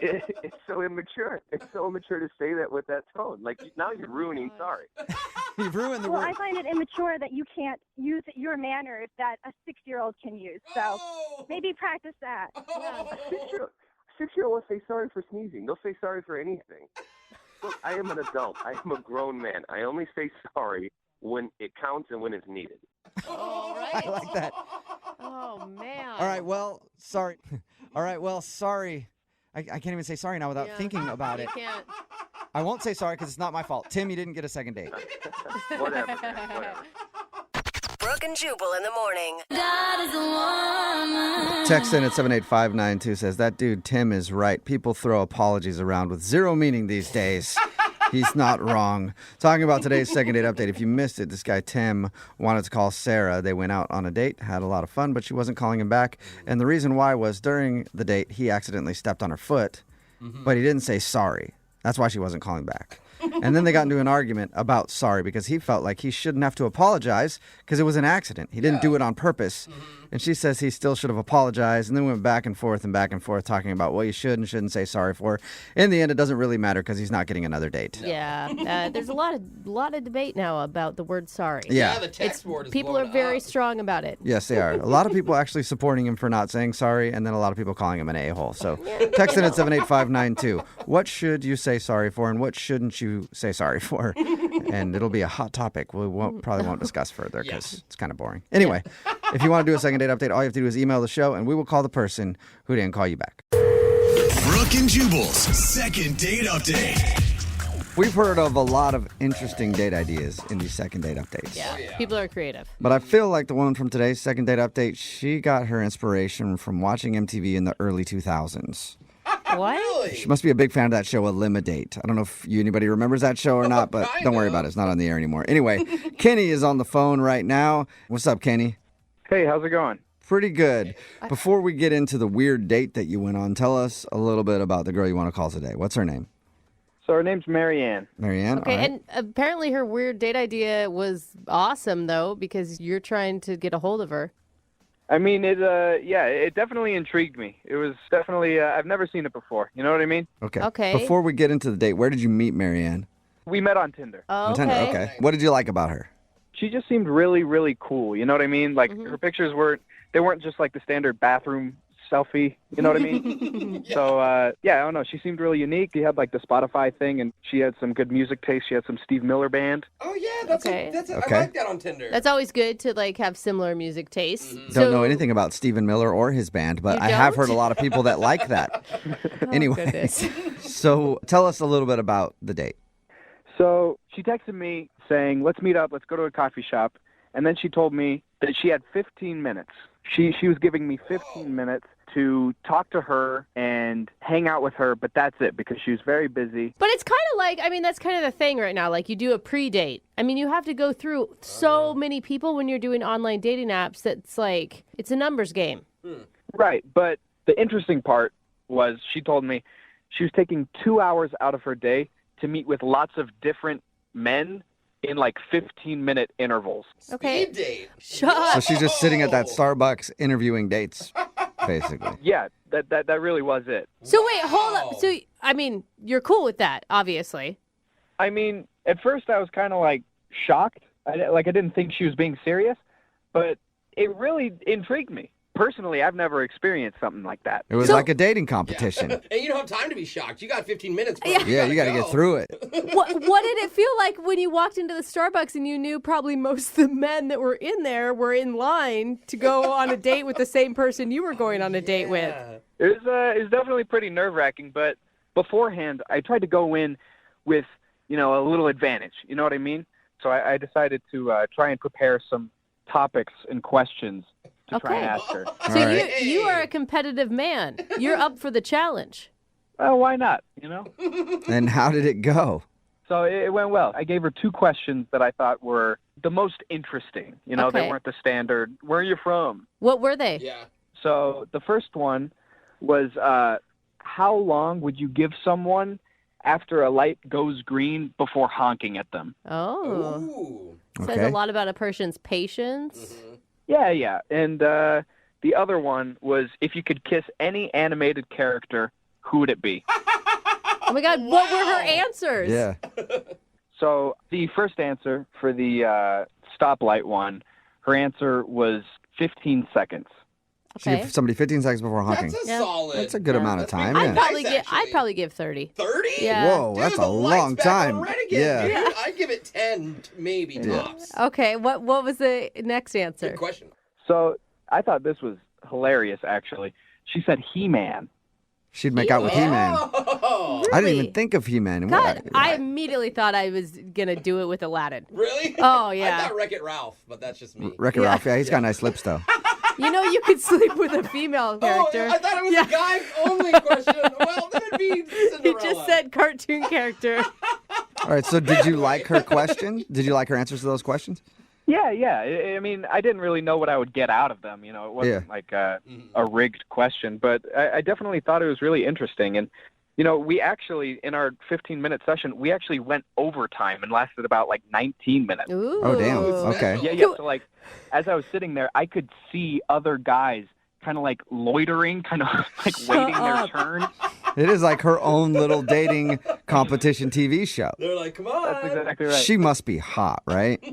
It's so immature. It's so immature to say that with that tone. Like, now you're ruining sorry. You've ruined the Well, word. I find it immature that you can't use your manners that a 6-year-old can use. So maybe practice that. Six-year-old will say sorry for sneezing. They'll say sorry for anything. Look, I am an adult. I am a grown man. I only say sorry when it counts and when it's needed. all right. I like that. Oh, man. All right, well, sorry. All right, well, sorry. I can't even say sorry now without thinking about it. You can't. I won't say sorry because it's not my fault. Tim, you didn't get a second date. Whatever, man, whatever. Brooke and Jubal in the morning. Text in at 78592 says, that dude Tim is right. People throw apologies around with zero meaning these days. He's not wrong. Talking about today's second date update. If you missed it, this guy Tim wanted to call Sarah. They went out on a date, had a lot of fun, but she wasn't calling him back. And the reason why was during the date, he accidentally stepped on her foot, but he didn't say sorry. That's why she wasn't calling back. And then they got into an argument about sorry because he felt like he shouldn't have to apologize because it was an accident. He didn't do it on purpose. And she says he still should have apologized, and then went back and forth talking about what you should and shouldn't say sorry for. In the end, it doesn't really matter because he's not getting another date. Yeah, there's a lot of debate now about the word sorry. Yeah, the text board is people are very strong about it. Yes, they are. A lot of people actually supporting him for not saying sorry, and then a lot of people calling him an a-hole. So text in at 78592. What should you say sorry for, and what shouldn't you say sorry for? And it'll be a hot topic. We probably won't discuss further because it's kind of boring. Anyway, if you want to do a second date update, all you have to do is email the show, and we will call the person who didn't call you back. Brooke and Jubal's second date update. We've heard of a lot of interesting date ideas in these second date updates. Yeah, people are creative. But I feel like the woman from today's second date update, she got her inspiration from watching MTV in the early 2000s. What? She must be a big fan of that show, Eliminate. I don't know if anybody remembers that show or not, but don't worry about it. It's not on the air anymore. Anyway, Kenny is on the phone right now. What's up, Kenny? Hey, how's it going? Pretty good. Before we get into the weird date that you went on, tell us a little bit about the girl you want to call today. What's her name? So her name's Marianne. Marianne? Okay, all right. and apparently her weird date idea was awesome, though, because you're trying to get a hold of her. I mean, it definitely intrigued me. It was definitely, I've never seen it before. You know what I mean? Okay. Before we get into the date, where did you meet Marianne? We met on Tinder. Oh, On Tinder, okay. What did you like about her? She just seemed really, really cool. You know what I mean? Like, her pictures weren't just like the standard bathroom selfie. You know what I mean? So, I don't know. She seemed really unique. She had like the Spotify thing, and she had some good music taste. She had some Steve Miller Band. Oh, yeah. That's Okay. I like that on Tinder. That's always good to like have similar music tastes. Don't know anything about Stephen Miller or his band, but You I have don't? heard a lot of people that like that. Anyway, goodness. so tell us a little bit about the date. So she texted me saying, let's meet up, let's go to a coffee shop. And then she told me that she had 15 minutes. She was giving me 15 minutes to talk to her and hang out with her, but that's it because she was very busy. But it's kind of like, I mean, that's kind of the thing right now. Like you do a pre-date. I mean, you have to go through so many people when you're doing online dating apps that's like, it's a numbers game. Right, but the interesting part was she told me she was taking 2 hours out of her day to meet with lots of different men in like 15-minute intervals. Okay. Speed date. Shut up. So she's just sitting at that Starbucks interviewing dates, basically. Yeah, that really was it. So wait, hold up. So, I mean, you're cool with that, obviously. I mean, at first I was kind of like shocked. I didn't think she was being serious, but it really intrigued me. Personally, I've never experienced something like that. It was like a dating competition. And you don't have time to be shocked. You got 15 minutes, bro. Yeah, you got to get through it. What did it feel like when you walked into the Starbucks and you knew probably most of the men that were in there were in line to go on a date with the same person you were going on a date with? It was definitely pretty nerve-wracking, but beforehand, I tried to go in with, a little advantage. You know what I mean? So I decided to try and prepare some topics and questions to try and ask her. So you are a competitive man. You're up for the challenge. Well, why not, And how did it go? So it went well. I gave her 2 questions that I thought were the most interesting. They weren't the standard, where are you from? What were they? Yeah. So the first one was, how long would you give someone after a light goes green before honking at them? Oh. Ooh. Says a lot about a person's patience. Yeah. And the other one was, if you could kiss any animated character, who would it be? Oh my God, what were her answers? Yeah. So the first answer for the stoplight one, her answer was 15 seconds. So give somebody 15 seconds before honking. That's a solid. That's a good amount of time. I'd Yeah. probably give 30. 30? Yeah. Whoa, Dude, that's the a light's long back time. on red again, Yeah. dude. I'd give it 10, maybe tops. Okay, what was the next answer? Good question. So I thought this was hilarious, actually. She said He-Man. She'd make out with He-Man. Oh, I didn't Really? even think of He-Man. God, I immediately thought I was going to do it with Aladdin. really? Oh, I yeah. thought Wreck-It Ralph, but that's just me. Wreck-It Ralph, yeah, he's got nice lips, though. You know, you could sleep with a female character. Oh, I thought it was a guy-only question. Well, then it'd be Cinderella. He just said cartoon character. All right, so did you like her question? Did you like her answers to those questions? Yeah. I mean, I didn't really know what I would get out of them. You know, it wasn't like a rigged question, but I definitely thought it was really interesting. And, you know, we actually, in our 15-minute session, we actually went overtime and lasted about like 19 minutes. Ooh. Oh, damn. Okay. Yeah. So, like, as I was sitting there, I could see other guys kind of like loitering, kind of like waiting their turn. It is like her own little dating competition TV show. They're like, come on. That's exactly right. She must be hot, right?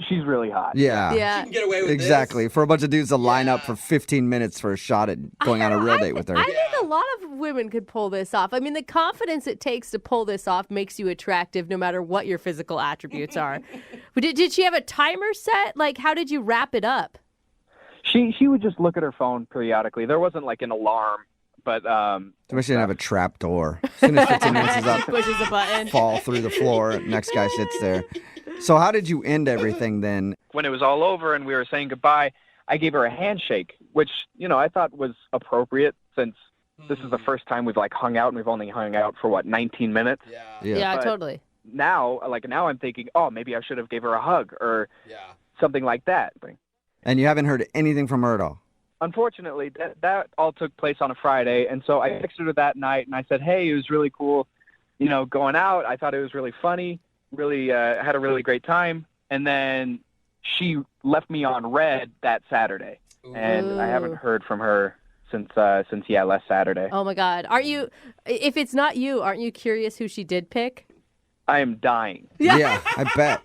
She's really hot. Yeah. She can get away with Exactly. For a bunch of dudes to line up for 15 minutes for a shot at going on a real date with her. I think a lot of women could pull this off. I mean, the confidence it takes to pull this off makes you attractive no matter what your physical attributes are. But did she have a timer set? Like, how did you wrap it up? She would just look at her phone periodically. There wasn't like an alarm, but Too much she didn't have a trap door. As soon as 15 minutes is up, She pushes a button. fall through the floor. Next guy sits there. So how did you end everything then? when it was all over and we were saying goodbye, I gave her a handshake, which, you know, I thought was appropriate since this is the first time we've like hung out and we've only hung out for 19 minutes. Yeah, But totally. Now I'm thinking, oh, maybe I should have gave her a hug or something like that. And you haven't heard anything from her at all? Unfortunately, that all took place on a Friday, and so I texted her that night, and I said, hey, it was really cool, you know, going out. I thought it was really funny, really had a really great time, and then she left me on red that Saturday, and I haven't heard from her since last Saturday. Oh, my God. If it's not you, aren't you curious who she did pick? I am dying. Yeah, I bet.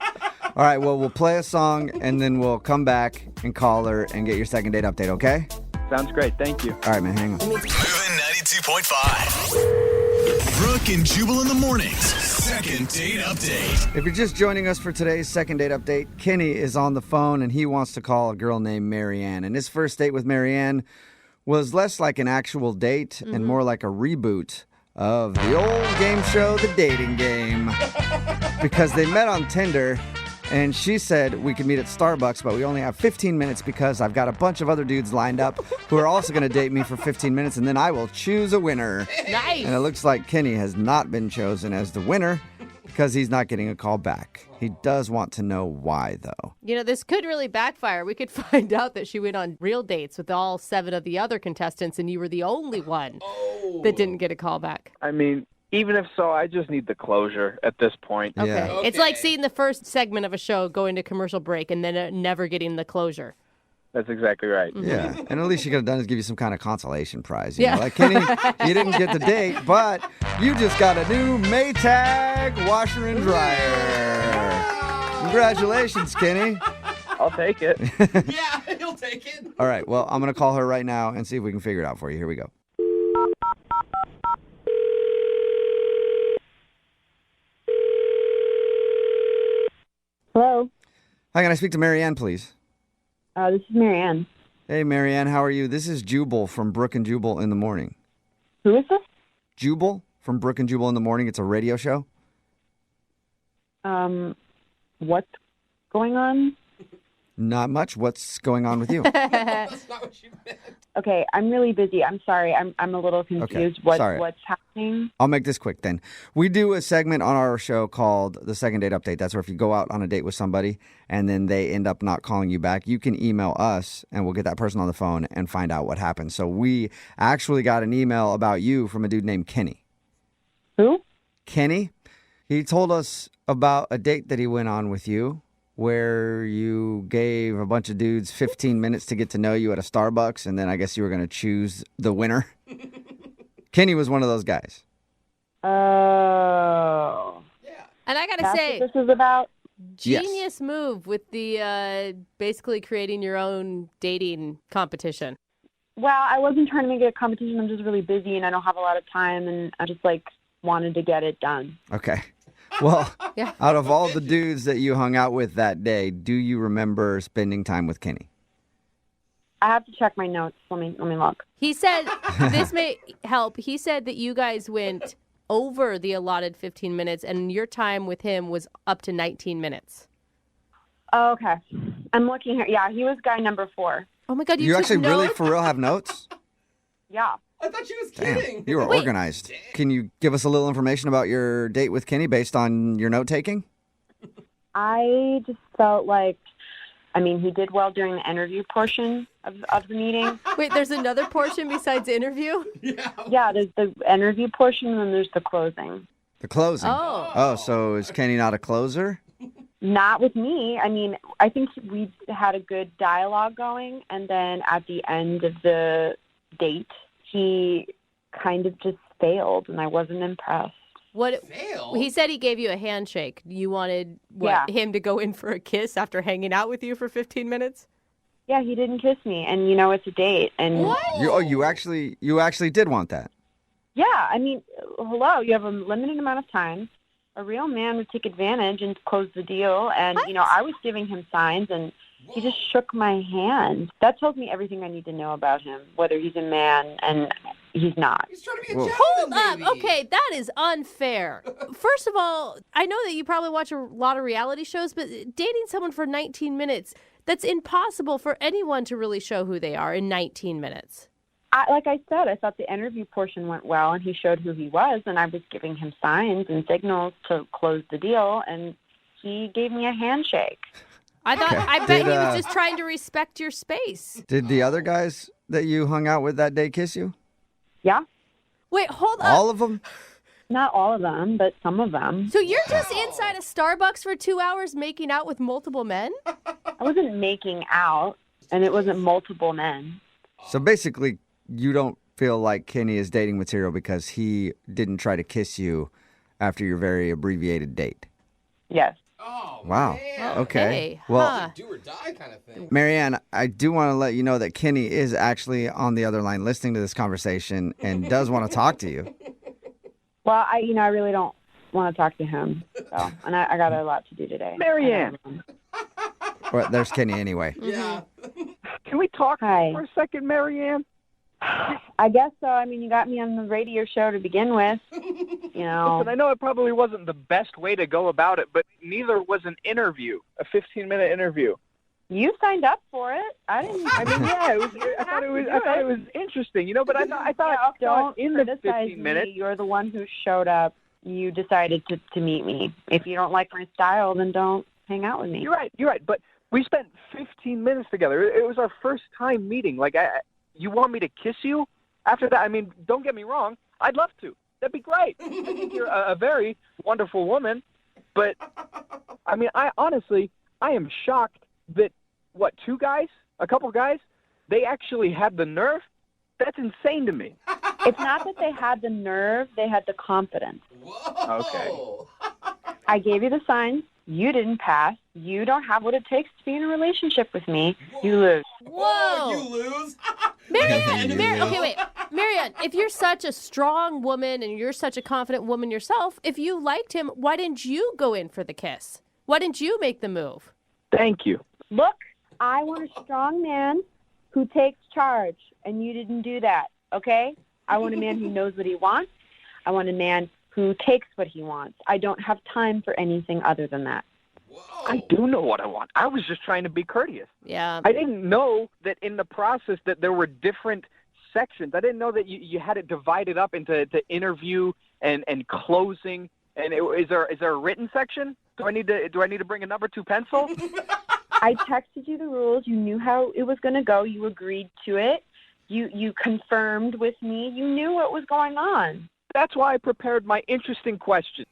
All right, well, we'll play a song, and then we'll come back and call her and get your second date update, okay? Sounds great. Thank you. All right, man, hang on. Moving 92.5. Brooke and Jubal in the mornings. Second date update. If you're just joining us for today's second date update, Kenny is on the phone, and he wants to call a girl named Marianne. And his first date with Marianne was less like an actual date and more like a reboot of the old game show, The Dating Game. Because they met on Tinder, and she said we could meet at Starbucks, but we only have 15 minutes because I've got a bunch of other dudes lined up who are also going to date me for 15 minutes, and then I will choose a winner. Nice. And it looks like Kenny has not been chosen as the winner because he's not getting a call back. He does want to know why, though. You know, this could really backfire. We could find out that she went on real dates with all 7 of the other contestants, and you were the only one that didn't get a call back. I mean, even if so, I just need the closure at this point. Okay. It's like seeing the first segment of a show go into commercial break and then never getting the closure. That's exactly right. Yeah, and at least you could have done is give you some kind of consolation prize. You know? Like, Kenny, you didn't get the date, but you just got a new Maytag washer and dryer. Congratulations, Kenny. I'll take it. Yeah, he'll take it. All right, well, I'm going to call her right now and see if we can figure it out for you. Here we go. Hello. Hi, can I speak to Marianne, please? This is Marianne. Hey, Marianne, how are you? This is Jubal from Brooke and Jubal in the Morning. Who is this? Jubal from Brooke and Jubal in the Morning. It's a radio show. What's going on? Not much. What's going on with you? That's not what you meant. Okay, I'm really busy. I'm sorry. I'm a little confused. Sorry. What's happening? I'll make this quick then. We do a segment on our show called the Second Date Update. That's where if you go out on a date with somebody and then they end up not calling you back, you can email us and we'll get that person on the phone and find out what happened. So we actually got an email about you from a dude named Kenny. Who? Kenny. He told us about a date that he went on with you where you gave a bunch of dudes 15 minutes to get to know you at a Starbucks, and then I guess you were going to choose the winner. Kenny was one of those guys. Oh. And I got to That's say, what this is about? genius move with the basically creating your own dating competition. Well, I wasn't trying to make it a competition. I'm just really busy, and I don't have a lot of time, and I just, wanted to get it done. Okay. Well, out of all the dudes that you hung out with that day, do you remember spending time with Kenny? I have to check my notes. Let me look. He said, this may help. He said that you guys went over the allotted 15 minutes and your time with him was up to 19 minutes. Oh, okay. I'm looking here. Yeah, he was guy number 4. Oh my God, You took actually notes? really, for real, have notes? Yeah. I thought she was Damn, kidding. you were organized. Can you give us a little information about your date with Kenny based on your note taking? I just felt like, I mean, he did well during the interview portion of the meeting. Wait, there's another portion besides interview? Yeah, there's the interview portion and then there's the closing. The closing. Oh, so is Kenny not a closer? Not with me. I mean, I think we had a good dialogue going, and then at the end of the date, he kind of just failed, and I wasn't impressed. What? Failed? He said he gave you a handshake. You wanted him to go in for a kiss after hanging out with you for 15 minutes? Yeah, he didn't kiss me, and it's a date. And You actually did want that? Yeah, I mean, hello, you have a limited amount of time. A real man would take advantage and close the deal. And, I was giving him signs, and he just shook my hand. That tells me everything I need to know about him, whether he's a man, and he's not. He's trying to be a gentleman, Hold up. maybe. Okay, that is unfair. First of all, I know that you probably watch a lot of reality shows, but dating someone for 19 minutes, that's impossible for anyone to really show who they are in 19 minutes. Like I said, I thought the interview portion went well, and he showed who he was, and I was giving him signs and signals to close the deal, and he gave me a handshake. I bet he was just trying to respect your space. Did the other guys that you hung out with that day kiss you? Yeah. Wait, hold up. All of them? Not all of them, but some of them. So you're just inside a Starbucks for 2 hours making out with multiple men? I wasn't making out, and it wasn't multiple men. So basically, you don't feel like Kenny is dating material because he didn't try to kiss you after your very abbreviated date? Yes. Oh, Wow. man. Okay. Well, Huh. Do or die kind of thing. Marianne, I do want to let you know that Kenny is actually on the other line listening to this conversation and does want to talk to you. Well, I really don't want to talk to him. So, and I got a lot to do today. Marianne. Well, there's Kenny anyway. Yeah. Can we talk Hi. for a second, Marianne? I guess so. I mean, you got me on the radio show to begin with. Listen, I know it probably wasn't the best way to go about it, but neither was an interview, a 15-minute interview. You signed up for it. I didn't. I mean, yeah, I thought it was interesting, but I thought Don't in the criticize 15 minutes. me. You're the one who showed up. You decided to meet me. If you don't like my style, then don't hang out with me. You're right. But we spent 15 minutes together. It was our first time meeting. Like, you want me to kiss you after that? I mean, don't get me wrong. I'd love to. That'd be great. I think you're a very wonderful woman. But, I mean, I am shocked that, a couple guys, they actually had the nerve? That's insane to me. It's not that they had the nerve. They had the confidence. Whoa. Okay. I gave you the signs. You didn't pass. You don't have what it takes to be in a relationship with me. You lose. Whoa. You lose. Marianne, if you're such a strong woman and you're such a confident woman yourself, if you liked him, why didn't you go in for the kiss? Why didn't you make the move? Thank you. Look, I want a strong man who takes charge, and you didn't do that, okay? I want a man who knows what he wants. I want a man who takes what he wants. I don't have time for anything other than that. Whoa. I do know what I want. I was just trying to be courteous. Yeah. I didn't know that in the process that there were different sections. I didn't know that you had it divided up into interview and closing. And is there a written section? Do I need to bring a number 2 pencil? I texted you the rules. You knew how it was going to go. You agreed to it. You confirmed with me. You knew what was going on. That's why I prepared my interesting questions.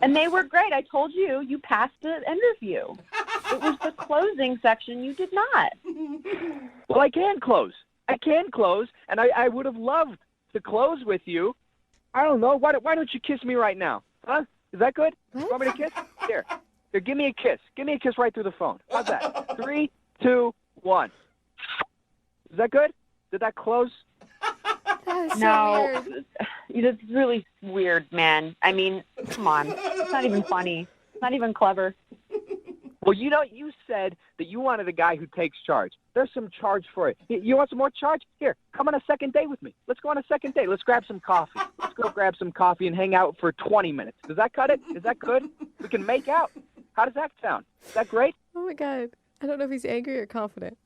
And they were great. I told you, you passed the interview. It was the closing section. You did not. Well, I can close, and I would have loved to close with you. I don't know. Why don't you kiss me right now? Huh? Is that good? You want me to kiss? Here, give me a kiss. Give me a kiss right through the phone. How's that? 3, 2, 1. Is that good? Did that close? No, it's really weird, man. I mean, come on. It's not even funny. It's not even clever. Well, you said that you wanted a guy who takes charge. There's some charge for it. You want some more charge? Here, come on a second date with me. Let's go on a second date. Let's grab some coffee. Let's go grab some coffee and hang out for 20 minutes. Does that cut it? Is that good? We can make out. How does that sound? Is that great? Oh, my God. I don't know if he's angry or confident.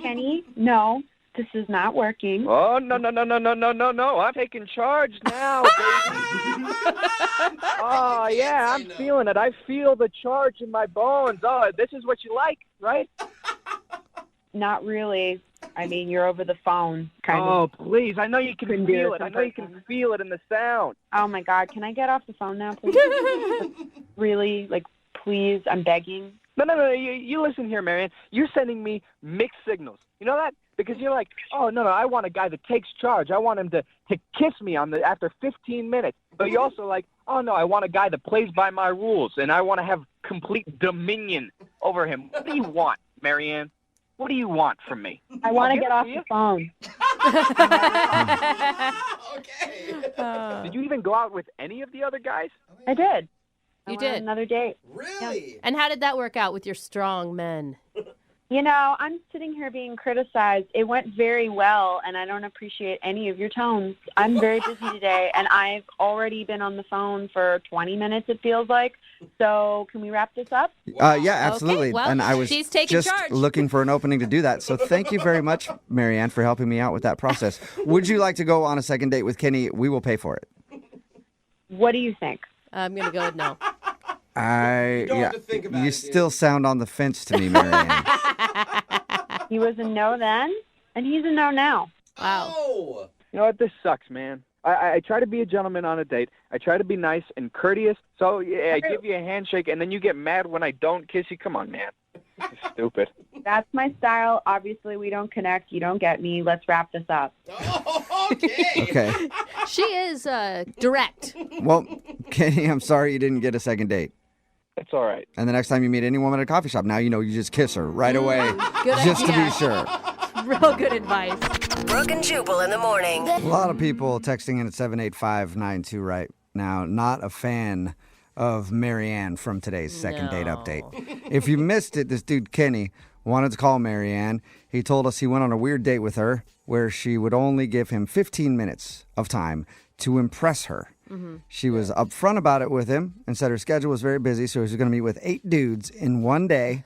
Kenny, no, this is not working. Oh, no. I'm taking charge now, baby. Oh, yeah, I'm feeling it. I feel the charge in my bones. Oh, this is what you like, right? Not really. I mean, you're over the phone, kind of. Oh, please. I know you can feel it. I know you can feel it in the sound. Oh, my God. Can I get off the phone now, please? Really? Like, please, I'm begging. No. You listen here, Marianne. You're sending me mixed signals. You know that? Because you're like, oh, no, I want a guy that takes charge. I want him to kiss me after 15 minutes. But you're also like, oh, no, I want a guy that plays by my rules, and I want to have complete dominion over him. What do you want, Marianne? What do you want from me? I want to get off the phone. Okay. Did you even go out with any of the other guys? I did. You I went on did? another date. Really? And how did that work out with your strong men? You know, I'm sitting here being criticized. It went very well, and I don't appreciate any of your tones. I'm very busy today, and I've already been on the phone for 20 minutes, it feels like. So can we wrap this up? Yeah, absolutely. Okay, well, and I was she's taking just charge. looking for an opening to do that. So thank you very much, Marianne, for helping me out with that process. Would you like to go on a second date with Kenny? We will pay for it. What do you think? I'm going to go with no. You still sound on the fence to me, Marianne. He was a no then, and he's a no now. Wow. Oh. You know what? This sucks, man. I try to be a gentleman on a date. I try to be nice and courteous. So, yeah, I give you a handshake, and then you get mad when I don't kiss you. Come on, man. This is stupid. That's my style. Obviously, we don't connect. You don't get me. Let's wrap this up. Oh, okay. Okay. She is direct. Well, Kenny, I'm sorry you didn't get a second date. It's all right. And the next time you meet any woman at a coffee shop, now you know you just kiss her right away. Good just to idea. be sure. Real good advice. Brooke and Jubal in the morning. A lot of people texting in at 78592 right now, not a fan of Marianne from today's second date update. If you missed it, this dude Kenny wanted to call Marianne. He told us he went on a weird date with her where she would only give him 15 minutes of time to impress her. Mm-hmm. She was upfront about it with him and said her schedule was very busy, so he was going to meet with 8 dudes in one day.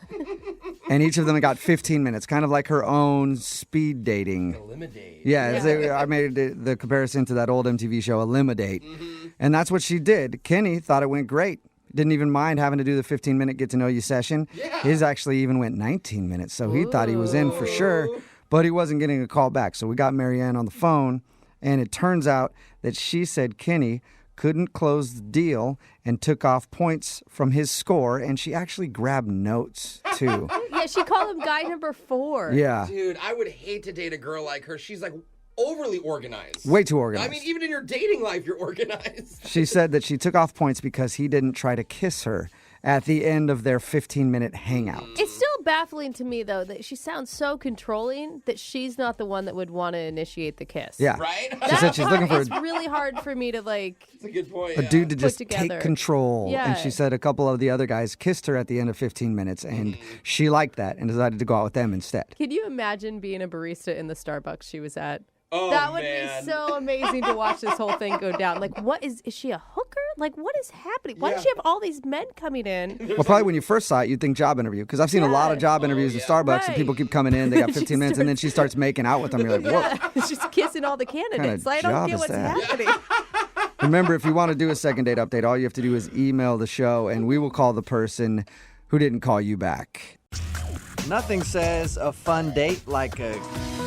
And each of them got 15 minutes, kind of like her own speed dating. Eliminate. Yeah. I made the comparison to that old MTV show, Eliminate. Mm-hmm. And that's what she did. Kenny thought it went great. Didn't even mind having to do the 15-minute get-to-know-you session. Yeah. His actually even went 19 minutes, so he thought he was in for sure. But he wasn't getting a call back. So we got Marianne on the phone, and it turns out that she said Kenny couldn't close the deal and took off points from his score, and she actually grabbed notes, too. Yeah, she called him guy number 4. Yeah. Dude, I would hate to date a girl like her. She's like overly organized. Way too organized. I mean, even in your dating life, you're organized. She said that she took off points because he didn't try to kiss her at the end of their 15-minute hangout. It's still baffling to me, though, that she sounds so controlling that she's not the one that would want to initiate the kiss. Yeah. Right? She said she's looking for It's really hard for me to, That's a good point. a dude to just together. take control. Yeah. And she said a couple of the other guys kissed her at the end of 15 minutes, and she liked that and decided to go out with them instead. Can you imagine being a barista in the Starbucks she was at? Oh, that would man. be so amazing to watch this whole thing go down. Like, what is she a hooker? Like, what is happening? Why does she have all these men coming in? Well, probably when you first saw it, you'd think job interview. Because I've seen a lot of job interviews in Starbucks, and people keep coming in, they got 15 minutes, and then she starts making out with them. You're like, whoa. She's kissing all the candidates. What I kind of don't job get is what's that? happening. Remember, if you want to do a second date update, all you have to do is email the show, and we will call the person who didn't call you back. Nothing says a fun date like a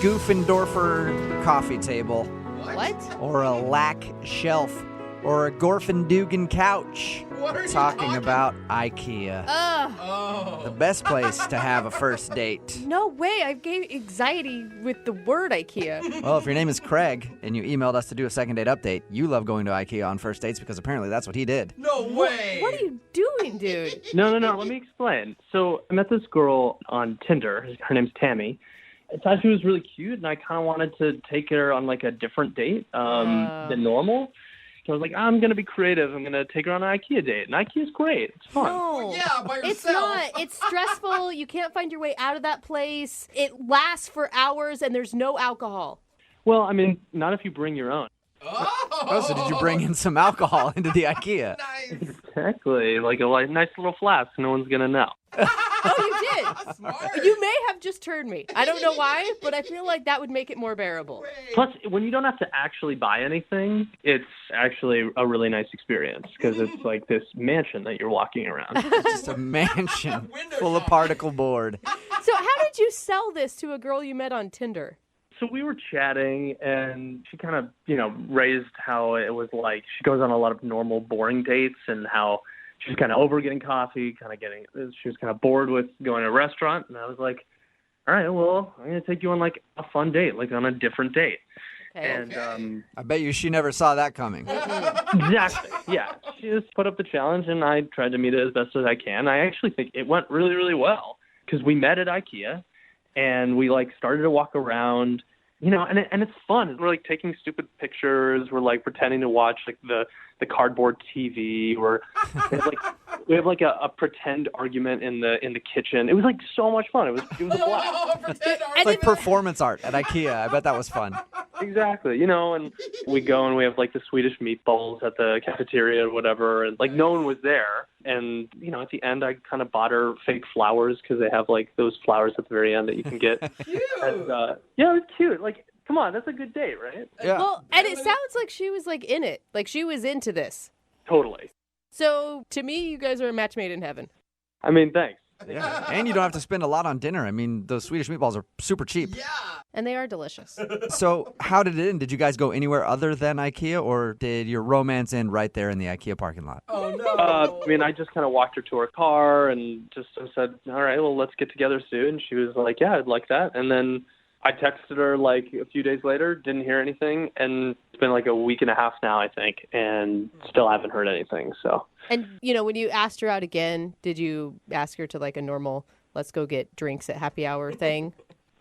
Goofendorfer coffee table. What? Or a Lack shelf. Or a Gorfendugan couch. What are you talking about IKEA. The best place to have a first date. No way. I gave anxiety with the word IKEA. Well, if your name is Craig and you emailed us to do a second date update, you love going to IKEA on first dates because apparently that's what he did. No way. What are you doing, dude? No. Let me explain. So I met this girl on Tinder. Her name's Tammy. I thought she was really cute, and I kind of wanted to take her on like a different date than normal. So I was like, I'm going to be creative. I'm going to take her on an IKEA date. And IKEA's great. It's fun. No, yeah, by yourself. it's not. It's stressful. You can't find your way out of that place. It lasts for hours, and there's no alcohol. Well, I mean, not if you bring your own. Oh, so did you bring in some alcohol into the IKEA? Nice. Exactly. Like a nice little flask. No one's going to know. Oh, you did. Smart. You may have just turned me. I don't know why, but I feel like that would make it more bearable. Plus, when you don't have to actually buy anything, it's actually a really nice experience because it's like this mansion that you're walking around. It's just a mansion full of particle board. So how did you sell this to a girl you met on Tinder? So we were chatting, and she kind of, raised how it was like she goes on a lot of normal, boring dates and how she's kind of over getting coffee, she was kind of bored with going to a restaurant. And I was like, all right, well, I'm going to take you on like a fun date, like on a different date. Okay. And I bet you she never saw that coming. exactly, yeah. She just put up the challenge, and I tried to meet it as best as I can. I actually think it went really, really well because we met at IKEA. And we started to walk around, and it's fun. We're taking stupid pictures. We're pretending to watch the cardboard TV. We have a pretend argument in the kitchen. It was so much fun. It was a blast. It's like performance art at IKEA. I bet that was fun. Exactly, and we go and we have the Swedish meatballs at the cafeteria or whatever, and no one was there. And at the end, I kind of bought her fake flowers because they have those flowers at the very end that you can get. Cute. And, yeah, it's cute. Come on, that's a good date, right? Yeah. Well, and it sounds like she was in it. She was into this. Totally. So to me, you guys are a match made in heaven. I mean, thanks. Yeah, and you don't have to spend a lot on dinner. I mean, those Swedish meatballs are super cheap. Yeah. And they are delicious. So how did it end? Did you guys go anywhere other than IKEA, or did your romance end right there in the IKEA parking lot? Oh, no. I mean, I just kind of walked her to her car and just said, all right, well, let's get together soon. She was like, yeah, I'd like that. And then I texted her a few days later, didn't hear anything. And it's been a week and a half now, I think, and still haven't heard anything. So. And, when you asked her out again, did you ask her to a normal, let's go get drinks at happy hour thing?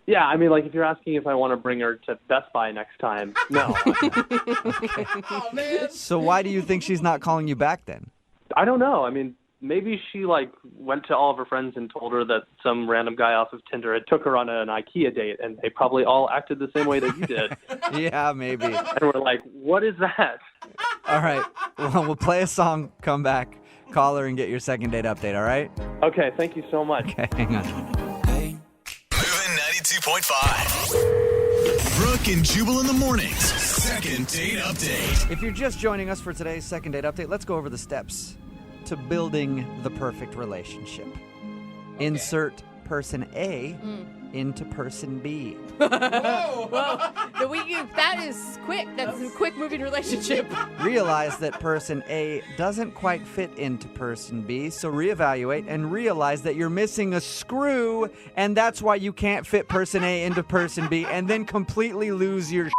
Yeah, I mean, if you're asking if I want to bring her to Best Buy next time, no. Okay. Oh, man. So why do you think she's not calling you back then? I don't know. I mean, maybe she went to all of her friends and told her that some random guy off of Tinder had took her on an IKEA date, and they probably all acted the same way that you did. Yeah, maybe. And we're like, what is that? All right. Well, we'll play a song, come back, call her, and get your second date update, all right? Okay, thank you so much. Okay, hang on. Moving 92.5. Brooke and Jubal in the mornings. Second date update. If you're just joining us for today's second date update, let's go over the steps to building the perfect relationship. Okay. Insert person A into person B. Whoa. That is quick. That's a quick moving relationship. Realize that person A doesn't quite fit into person B, so reevaluate and realize that you're missing a screw, and that's why you can't fit person A into person B, and then completely lose your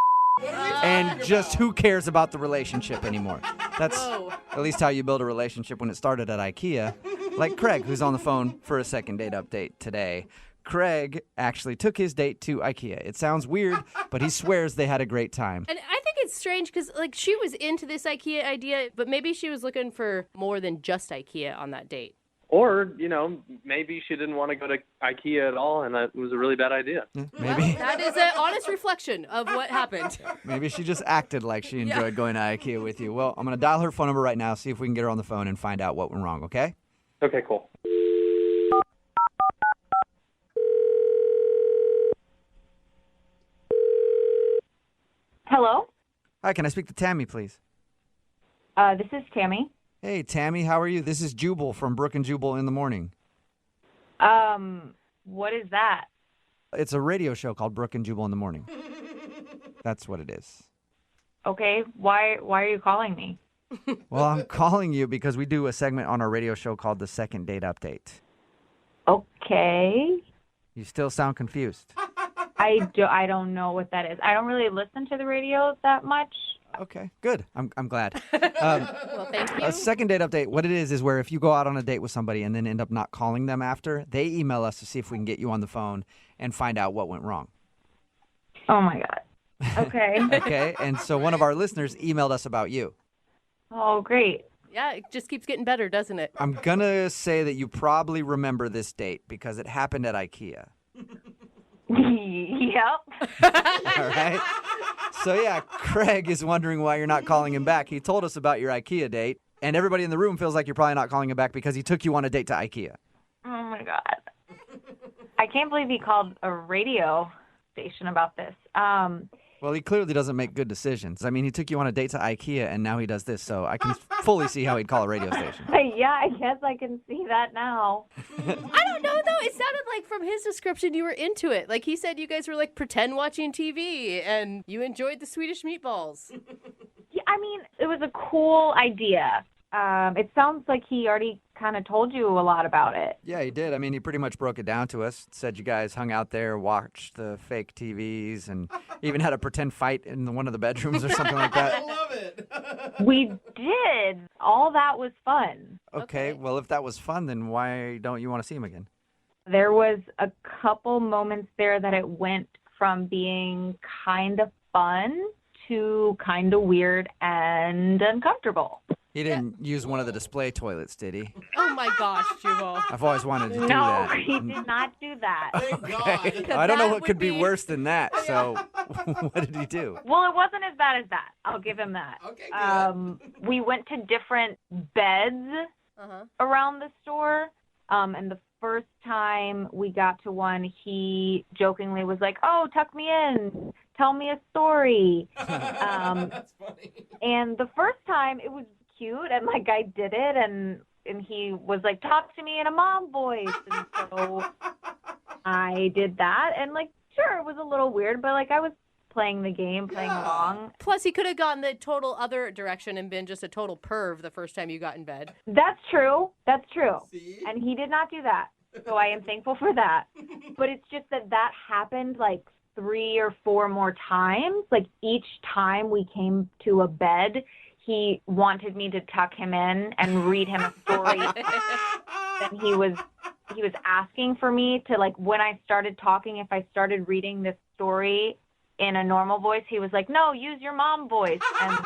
and just who cares about the relationship anymore. That's at least how you build a relationship when it started at IKEA. Like Craig, who's on the phone for a second date update today. Craig actually took his date to IKEA. It sounds weird, but he swears they had a great time. And I think it's strange because, she was into this IKEA idea, but maybe she was looking for more than just IKEA on that date. Or, maybe she didn't want to go to IKEA at all, and that was a really bad idea. Yeah, maybe. That is an honest reflection of what happened. Maybe she just acted like she enjoyed going to IKEA with you. Well, I'm going to dial her phone number right now, see if we can get her on the phone and find out what went wrong, okay? Okay, cool. Hello? Hi, can I speak to Tammy, please? This is Tammy. Hey, Tammy, how are you? This is Jubal from Brooke and Jubal in the morning. What is that? It's a radio show called Brooke and Jubal in the morning. That's what it is. Okay, why are you calling me? Well, I'm calling you because we do a segment on our radio show called the Second Date Update. Okay. You still sound confused. I don't know what that is. I don't really listen to the radio that much. Okay, good. I'm glad. Well, thank you. A second date update, what it is where if you go out on a date with somebody and then end up not calling them after, they email us to see if we can get you on the phone and find out what went wrong. Oh, my God. Okay. Okay, and so one of our listeners emailed us about you. Oh, great. Yeah, it just keeps getting better, doesn't it? I'm going to say that you probably remember this date because it happened at IKEA. Yep. All right? So, yeah, Craig is wondering why you're not calling him back. He told us about your IKEA date, and everybody in the room feels like you're probably not calling him back because he took you on a date to IKEA. Oh, my God. I can't believe he called a radio station about this. Well, he clearly doesn't make good decisions. I mean, he took you on a date to IKEA, and now he does this, so I can fully see how he'd call a radio station. Yeah, I guess I can see that now. I don't know, though. It sounded like from his description you were into it. Like he said you guys were like pretend watching TV, and you enjoyed the Swedish meatballs. Yeah, I mean, it was a cool idea. It sounds like he already kind of told you a lot about it. Yeah, he did. I mean, he pretty much broke it down to us. Said you guys hung out there, watched the fake TVs, and even had a pretend fight in one of the bedrooms or something like that. I love it. We did. All that was fun. Okay, well, if that was fun, then why don't you want to see him again? There was a couple moments there that it went from being kind of fun to kind of weird and uncomfortable. He didn't use one of the display toilets, did he? Oh, my gosh, Jubal. I've always wanted to do No, that. he did not do that. Thank God. I don't know That what would could be be- worse than that, so what did he do? Well, it wasn't as bad as that. I'll give him that. Okay, good. We went to different beds around the store, and the first time we got to one, he jokingly was like, "Oh, tuck me in, tell me a story." That's funny. And the first time, it was cute, and like I did it, and he was like, "Talk to me in a mom voice," and so I did that, and like, sure, it was a little weird, but like I was playing the game, playing along. Plus, he could have gone the total other direction and been just a total perv the first time you got in bed. That's true. That's true. See? And he did not do that. So I am thankful for that. But it's just that happened like 3 or 4 more times. Like each time we came to a bed, he wanted me to tuck him in and read him a story. And he was asking for me to, like, when I started talking, if I started reading this story in a normal voice, he was like, "No, use your mom voice." And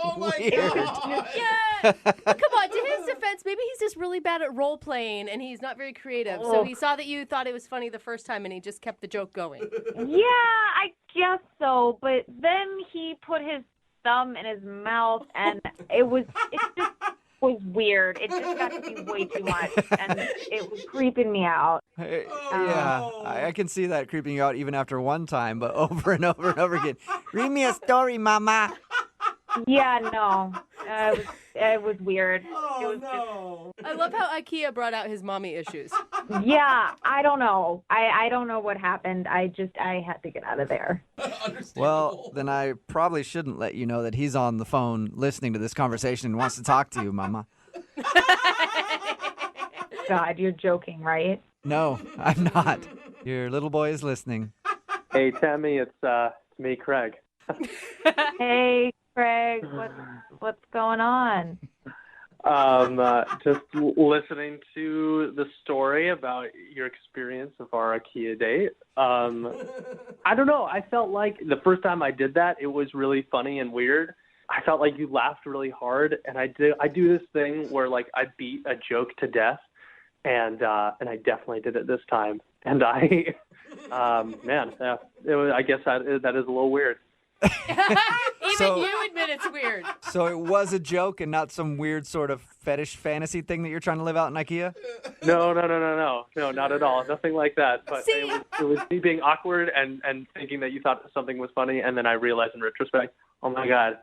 Oh, my Weird. God. Yeah. Come on, to his defense, maybe he's just really bad at role playing and he's not very creative. So he saw that you thought it was funny the first time and he just kept the joke going. yeah, I guess so. But then he put his thumb in his mouth, and it just was weird. It just got to be way too much, and it was creeping me out. Hey, yeah, I can see that creeping you out even after one time, but over and over and over again. Read me a story, mama. Yeah, no, it was weird. Oh, It was no. I love how IKEA brought out his mommy issues. Yeah, I don't know. I don't know what happened. I had to get out of there. Well, then I probably shouldn't let you know that he's on the phone listening to this conversation and wants to talk to you, mama. God, you're joking, right? No, I'm not. Your little boy is listening. Hey, Tammy, it's me, Craig. Hey, Craig, what's going on? Just listening to the story about your experience of our IKEA date. I don't know. I felt like the first time I did that, it was really funny and weird. I felt like you laughed really hard, and I do this thing where like I beat a joke to death, and I definitely did it this time. And I guess that is a little weird. Even you admit it's weird. So it was a joke and not some weird sort of fetish fantasy thing that you're trying to live out in IKEA? No, not at all. Nothing like that. But it was me being awkward and thinking that you thought something was funny, and then I realized in retrospect, oh my God,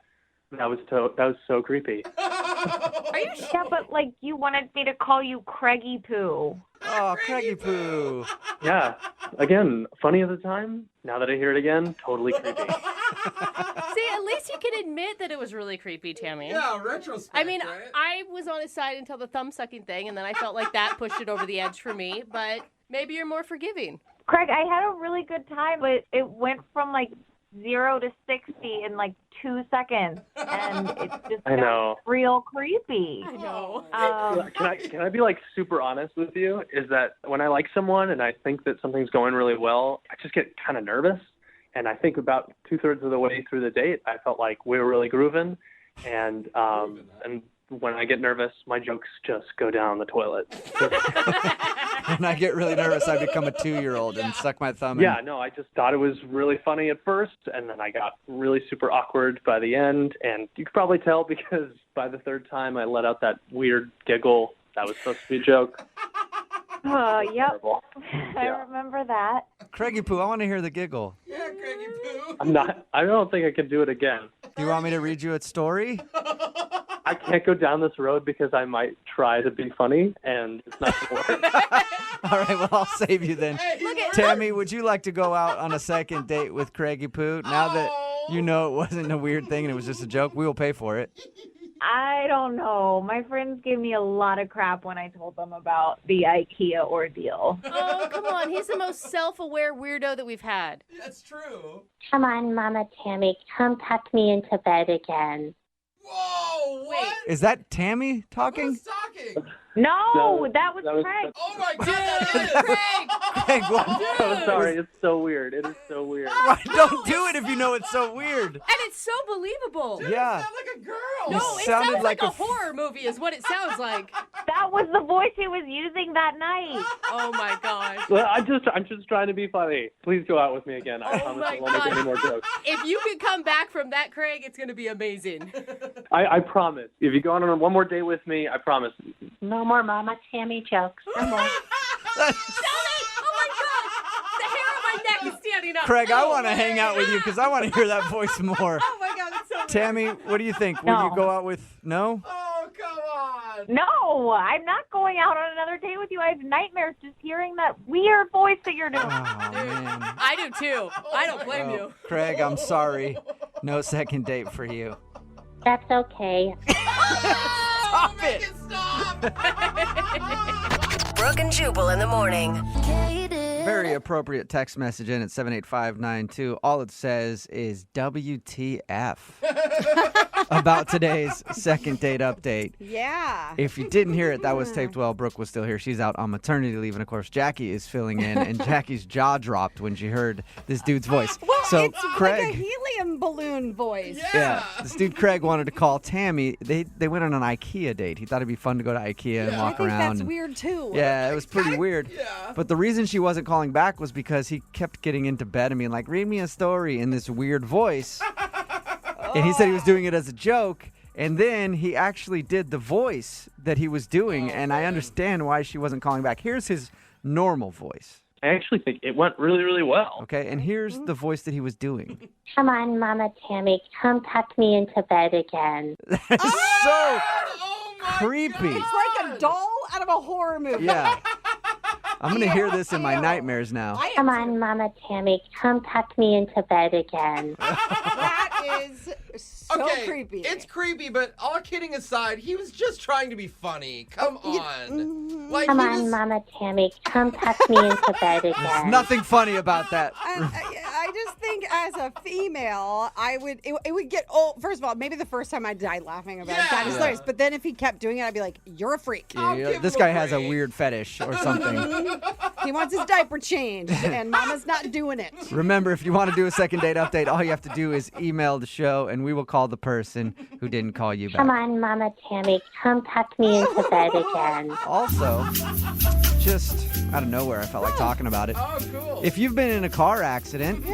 that was so creepy. Are you sure? Yeah, but like you wanted me to call you Craigie Poo. Oh, Craigie Poo. Yeah. Again, funny at the time. Now that I hear it again, totally creepy. See, at least you can admit that it was really creepy, Tammy. Yeah, retrospect. I mean, right? I was on his side until the thumb sucking thing, and then I felt like that pushed it over the edge for me. But maybe you're more forgiving. Craig, I had a really good time, but it went from like 0 to 60 in like 2 seconds, and it just I know. got real creepy. I know. Can I be like super honest with you? Is that when I like someone and I think that something's going really well, I just get kind of nervous. And I think about 2/3 of the way through the date, I felt like we were really grooving. And when I get nervous, my jokes just go down the toilet. When I get really nervous, I become a 2-year-old and suck my thumb. Yeah, no, I just thought it was really funny at first, and then I got really super awkward by the end. And you could probably tell because by the third time I let out that weird giggle that was supposed to be a joke. Oh, yep. Terrible. I remember that. Craigie Poo, I want to hear the giggle. Yeah, Craigie Poo. I don't think I can do it again. Do you want me to read you a story? I can't go down this road because I might try to be funny, and it's not going to work. All right, well, I'll save you then. Tammy, would you like to go out on a second date with Craigie Poo? Now that you know it wasn't a weird thing and it was just a joke, we will pay for it. I don't know. My friends gave me a lot of crap when I told them about the IKEA ordeal. Oh, come on. He's the most self-aware weirdo that we've had. That's true. Come on, Mama Tammy, come tuck me into bed again. Whoa, what? Is that Tammy talking? Who's talking? No, that was Craig. Oh my God, that is Craig. Craig, what? I'm sorry, it's so weird. It is so weird. Right, don't do it if you know it's so weird. And it's so believable. Dude, Yeah. You sound like a girl. You No, it sounded sounds like a like a horror movie is what it sounds like. That was the voice he was using that night. Oh, my gosh. Well, I'm just trying to be funny. Please go out with me again. I promise my I won't make any more jokes. If you could come back from that, Craig, it's going to be amazing. I promise. If you go on one more date with me, I promise. No more Mama Tammy jokes. No more. Oh, my God. The hair on my neck is standing up. Craig, I want to hang out with you because I want to hear that voice more. Oh, my God. It's so weird. Tammy, what do you think? Will you go out with... No? Oh, come on. No, I'm not going out on another date with you. I have nightmares just hearing that weird voice that you're doing. Oh, man. I do, too. I don't blame Oh, you. Craig, I'm sorry. No second date for you. That's okay. Stop it! Stop. Brooke and Jubal in the morning. Very appropriate text message in at 78592. All it says is WTF about today's second date update. Yeah. If you didn't hear it, that was taped while Brooke was still here. She's out on maternity leave, and of course, Jackie is filling in, and Jackie's jaw dropped when she heard this dude's voice. Well, So it's Craig, like a helium balloon voice. yeah, this dude Craig wanted to call Tammy. They went on an IKEA date. He thought it'd be fun to go to IKEA and I walk think around. that's and- weird, too. Yeah, it was pretty weird. Yeah. But the reason she wasn't calling back was because he kept getting into bed and being like, read me a story in this weird voice. And he said he was doing it as a joke. And then he actually did the voice that he was doing. And I understand why she wasn't calling back. Here's his normal voice. I actually think it went really, really well. Okay, and here's the voice that he was doing. Come on, Mama Tammy, come tuck me into bed again. That is so Oh my creepy. God. It's like a doll out of a horror movie. Yeah. I'm going to hear this in my nightmares now. Come on, Mama Tammy, come tuck me into bed again. That is so Okay, creepy. it's creepy, but all kidding aside, he was just trying to be funny. Come on. Like, Come he on, just- Mama Tammy, come tuck me into bed There's again. nothing funny about that. I just think as a female, it would get old. First of all, maybe the first time I'd die laughing about it. That is Yeah. hilarious. But then if he kept doing it, I'd be like, you're a freak. Yeah, this guy has a weird fetish or something. He wants his diaper changed, and Mama's not doing it. Remember, if you want to do a second date update, all you have to do is email the show, and we will call the person who didn't call you Come back. on, Mama Tammy, come tuck me into bed again. Also, just out of nowhere, I felt like talking about it. Oh, cool. If you've been in a car accident,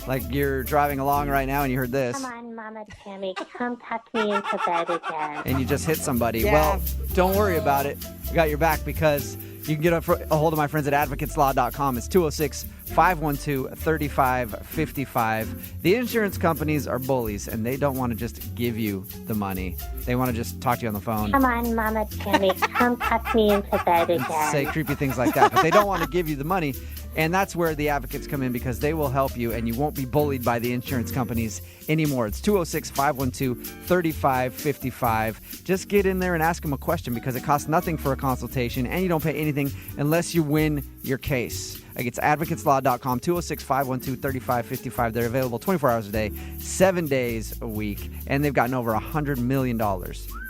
like you're driving along right now and you heard this, Come on, Mama Tammy, come tuck me into bed again. and you just hit somebody, Yeah. well, don't worry about it. We got your back because you can get a hold of my friends at advocateslaw.com. It's 206-512-3555. The insurance companies are bullies, and they don't want to just give you the money. They want to just talk to you on the phone. Come on, Mama Tammy, come tuck me into bed and again. say creepy things like that. But they don't want to give you the money. And that's where the advocates come in because they will help you and you won't be bullied by the insurance companies anymore. It's 206-512-3555. Just get in there and ask them a question because it costs nothing for a consultation and you don't pay anything unless you win your case. Like it's advocateslaw.com, 206-512-3555. They're available 24 hours a day, 7 days a week, and they've gotten over $100 million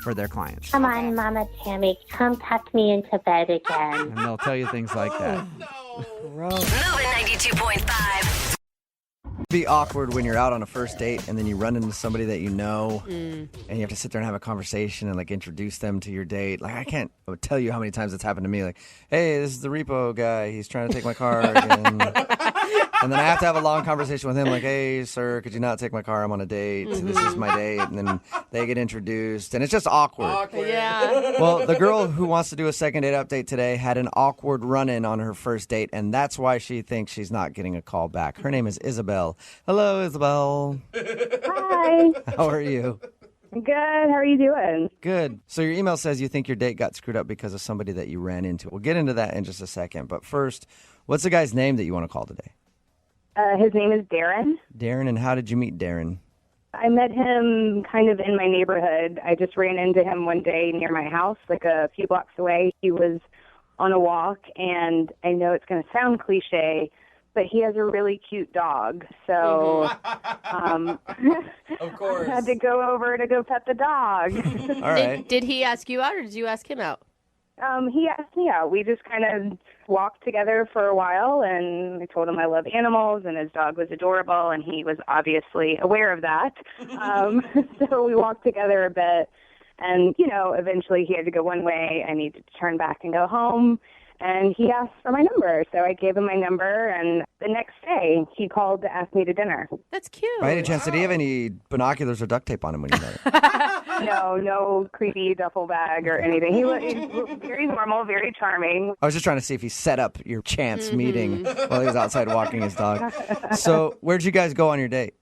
for their clients. Come on, Mama Tammy, come tuck me into bed again. And they'll tell you things like that. Moving 92.5. Be awkward when you're out on a first date and then you run into somebody that you know and you have to sit there and have a conversation and like introduce them to your date. Like I can't tell you how many times it's happened to me. Like, hey, this is the repo guy. He's trying to take my car again. And then I have to have a long conversation with him like, hey, sir, could you not take my car? I'm on a date. This is my date. And then they get introduced and it's just awkward. Yeah. Well, the girl who wants to do a second date update today had an awkward run-in on her first date, and that's why she thinks she's not getting a call back. Her name is Isabel. Hello, Isabel. Hi. How are you? Good. How are you doing? Good. So your email says you think your date got screwed up because of somebody that you ran into. We'll get into that in just a second. But first, what's the guy's name that you want to call today? His name is Darren. Darren, and how did you meet Darren? I met him kind of in my neighborhood. I just ran into him one day near my house, like a few blocks away. He was on a walk, and I know it's going to sound cliche, but he has a really cute dog. So of course. I had to go over to go pet the dog. All right. Did he ask you out or did you ask him out? He asked me out. We just kind of walked together for a while, and I told him I love animals, and his dog was adorable, and he was obviously aware of that. So we walked together a bit, and, eventually he had to go one way. I needed to turn back and go home, and he asked for my number. So I gave him my number, and the next day he called to ask me to dinner. That's cute. By any chance, did he have any binoculars or duct tape on him when you met him? No creepy duffel bag or anything. He was very normal, very charming. I was just trying to see if he set up your chance meeting while he was outside walking his dog. So where'd you guys go on your date?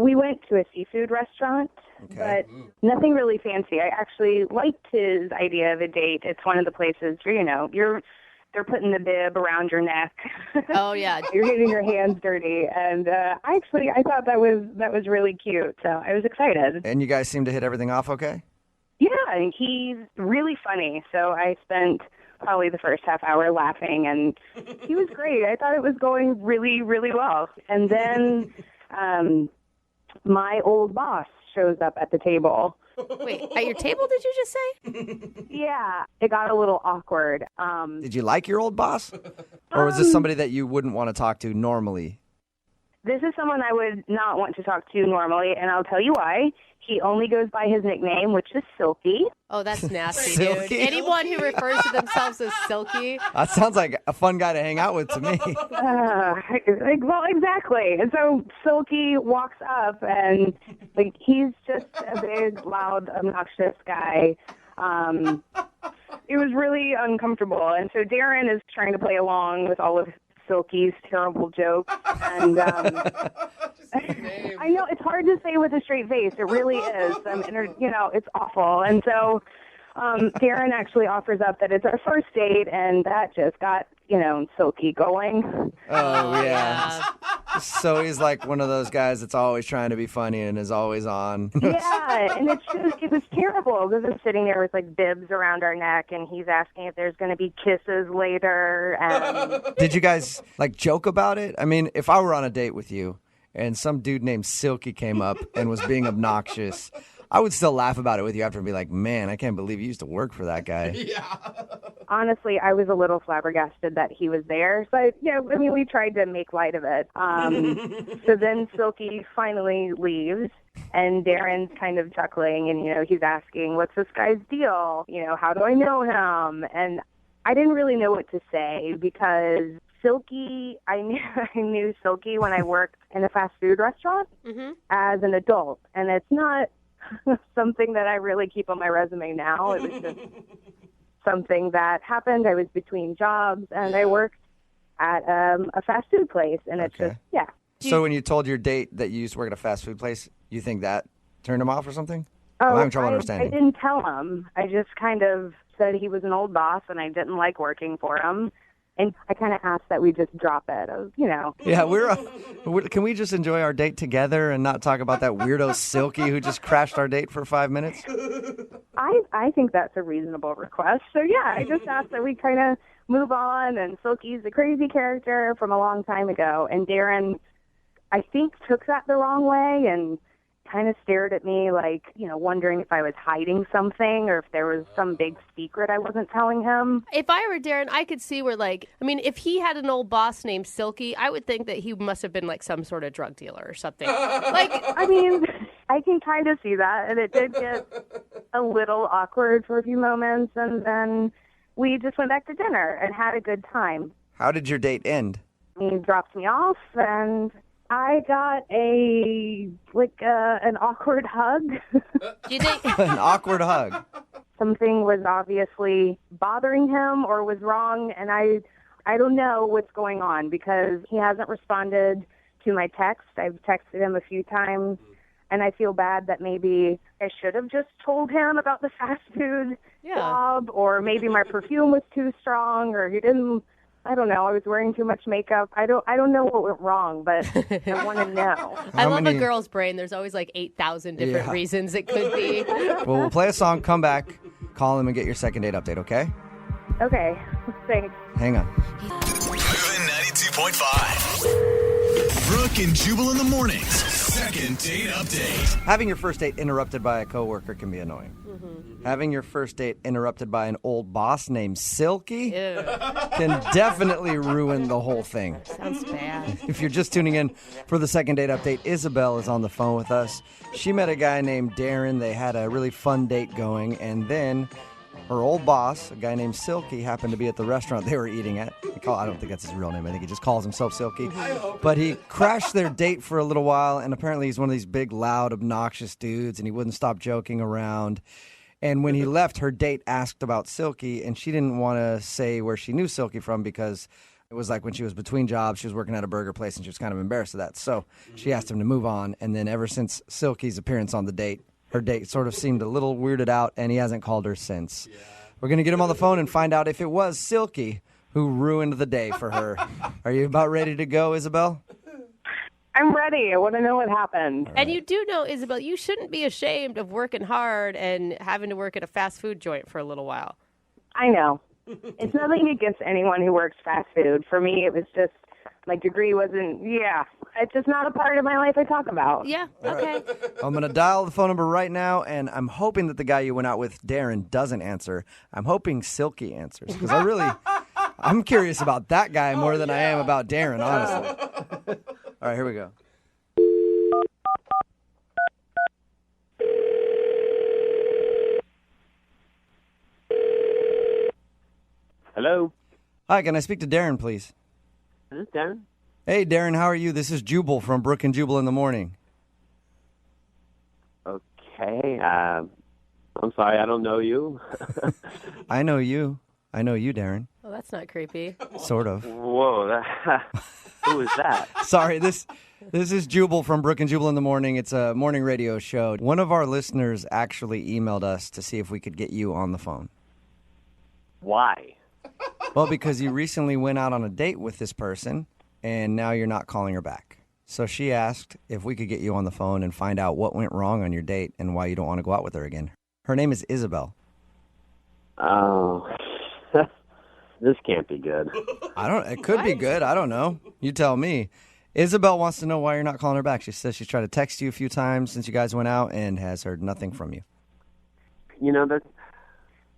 We went to a seafood restaurant, but nothing really fancy. I actually liked his idea of a date. It's one of the places where, they're putting the bib around your neck. Oh, yeah. You're getting your hands dirty. And I thought that was really cute. So I was excited. And you guys seem to hit everything off okay? Yeah, and he's really funny. So I spent probably the first half hour laughing, and he was great. I thought it was going really, really well. And then my old boss shows up at the table. Wait, at your table, did you just say? Yeah, it got a little awkward. Did you like your old boss? Or was this somebody that you wouldn't want to talk to normally? This is someone I would not want to talk to normally, and I'll tell you why. He only goes by his nickname, which is Silky. Oh, that's nasty, Silky? dude. Anyone who refers to themselves as Silky. That sounds like a fun guy to hang out with to me. Well, exactly. And so Silky walks up, and he's just a big, loud, obnoxious guy. It was really uncomfortable. And so Darren is trying to play along with all of Silky's terrible jokes. And I know it's hard to say with a straight face. It really is. It's awful. And so Darren actually offers up that it's our first date, and that just got, Silky going. Oh, yeah. So he's like one of those guys that's always trying to be funny and is always on. Yeah, and it was terrible because I'm sitting there with bibs around our neck, and he's asking if there's going to be kisses later. And Did you guys joke about it? I mean, if I were on a date with you and some dude named Silky came up and was being obnoxious, I would still laugh about it with you after and be like, man, I can't believe you used to work for that guy. Yeah. Honestly, I was a little flabbergasted that he was there. But, we tried to make light of it. So then Silky finally leaves, and Darren's kind of chuckling, and, he's asking, what's this guy's deal? How do I know him? And I didn't really know what to say because Silky, I knew Silky when I worked in a fast food restaurant as an adult. And it's not something that I really keep on my resume now. It was just something that happened. I was between jobs, and I worked at a fast food place, and it's just, yeah. So when you told your date that you used to work at a fast food place, you think that turned him off or something? Oh, I'm having trouble understanding. I didn't tell him. I just kind of said he was an old boss, and I didn't like working for him. And I kind of asked that we just drop it. Yeah, can we just enjoy our date together and not talk about that weirdo Silky who just crashed our date for 5 minutes? I think that's a reasonable request. So, yeah, I just asked that we kind of move on. And Silky's a crazy character from a long time ago. And Darren, I think, took that the wrong way and kind of stared at me like, wondering if I was hiding something or if there was some big secret I wasn't telling him. If I were Darren, I could see where, if he had an old boss named Silky, I would think that he must have been like some sort of drug dealer or something. I can kind of see that, and it did get a little awkward for a few moments, and then we just went back to dinner and had a good time. How did your date end? He dropped me off, and I got an awkward hug. An awkward hug. Something was obviously bothering him or was wrong, and I don't know what's going on because he hasn't responded to my text. I've texted him a few times, and I feel bad that maybe I should have just told him about the fast food job, or maybe my perfume was too strong, or he didn't. I don't know. I was wearing too much makeup. I don't know what went wrong, but I want to know. I love a girl's brain. There's always 8,000 different reasons it could be. Well, we'll play a song, come back, call him, and get your second date update, okay? Okay. Thanks. Hang on. Moving 92.5. Brooke and Jubal in the mornings. Second date update. Having your first date interrupted by a coworker can be annoying. Having your first date interrupted by an old boss named Silky can definitely ruin the whole thing. Sounds bad. If you're just tuning in for the second date update, Isabel is on the phone with us. She met a guy named Darren. They had a really fun date going, and then her old boss, a guy named Silky, happened to be at the restaurant they were eating at. I don't think that's his real name. I think he just calls himself Silky. But he crashed their date for a little while, and apparently he's one of these big, loud, obnoxious dudes, and he wouldn't stop joking around. And when he left, her date asked about Silky, and she didn't want to say where she knew Silky from because it was like when she was between jobs, she was working at a burger place, and she was kind of embarrassed of that. So she asked him to move on, and then ever since Silky's appearance on the date, her date sort of seemed a little weirded out, and he hasn't called her since. We're going to get him on the phone and find out if it was Silky who ruined the day for her. Are you about ready to go, Isabel? I'm ready. I want to know what happened. Right. And you do know, Isabel, you shouldn't be ashamed of working hard and having to work at a fast food joint for a little while. I know. It's nothing against anyone who works fast food. For me, it was just my degree wasn't, it's just not a part of my life I talk about. Yeah, okay. I'm going to dial the phone number right now, and I'm hoping that the guy you went out with, Darren, doesn't answer. I'm hoping Silky answers, because I'm curious about that guy more than I am about Darren, honestly. All right, here we go. Hello. Hi, can I speak to Darren, please? Is this Darren? Hey, Darren, how are you? This is Jubal from Brooke and Jubal in the morning. Okay. I'm sorry, I don't know you. I know you. I know you, Darren. Well, that's not creepy. Sort of. Whoa, who is that? Sorry, this is Jubal from Brooke and Jubal in the morning. It's a morning radio show. One of our listeners actually emailed us to see if we could get you on the phone. Why? Well, because you recently went out on a date with this person, and now you're not calling her back. So she asked if we could get you on the phone and find out what went wrong on your date and why you don't want to go out with her again. Her name is Isabel. Oh, this can't be good. It could be good. I don't know. You tell me. Isabel wants to know why you're not calling her back. She says she's tried to text you a few times since you guys went out and has heard nothing from you.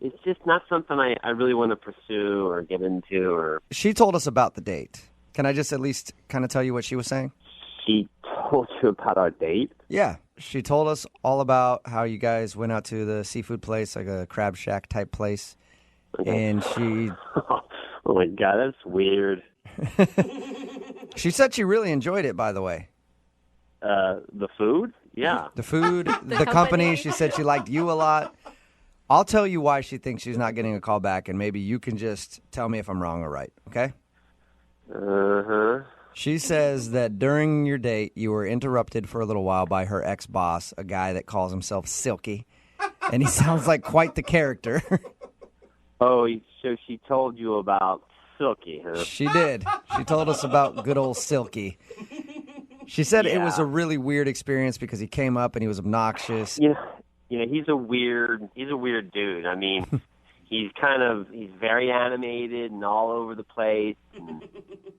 It's just not something I really want to pursue or get into. She told us about the date. Can I just at least kind of tell you what she was saying? She told you about our date? Yeah. She told us all about how you guys went out to the seafood place, like a crab shack type place. Okay. And she... Oh, my God, that's weird. She said she really enjoyed it, by the way. The food? Yeah. The food, the company. She said she liked you a lot. I'll tell you why she thinks she's not getting a call back, and maybe you can just tell me if I'm wrong or right, okay? Uh-huh. She says that during your date, you were interrupted for a little while by her ex-boss, a guy that calls himself Silky, and he sounds like quite the character. Oh, so she told you about Silky, huh? She did. She told us about good old Silky. She said it was a really weird experience because he came up and he was obnoxious. Yeah, he's a weird dude. I mean, he's very animated and all over the place. And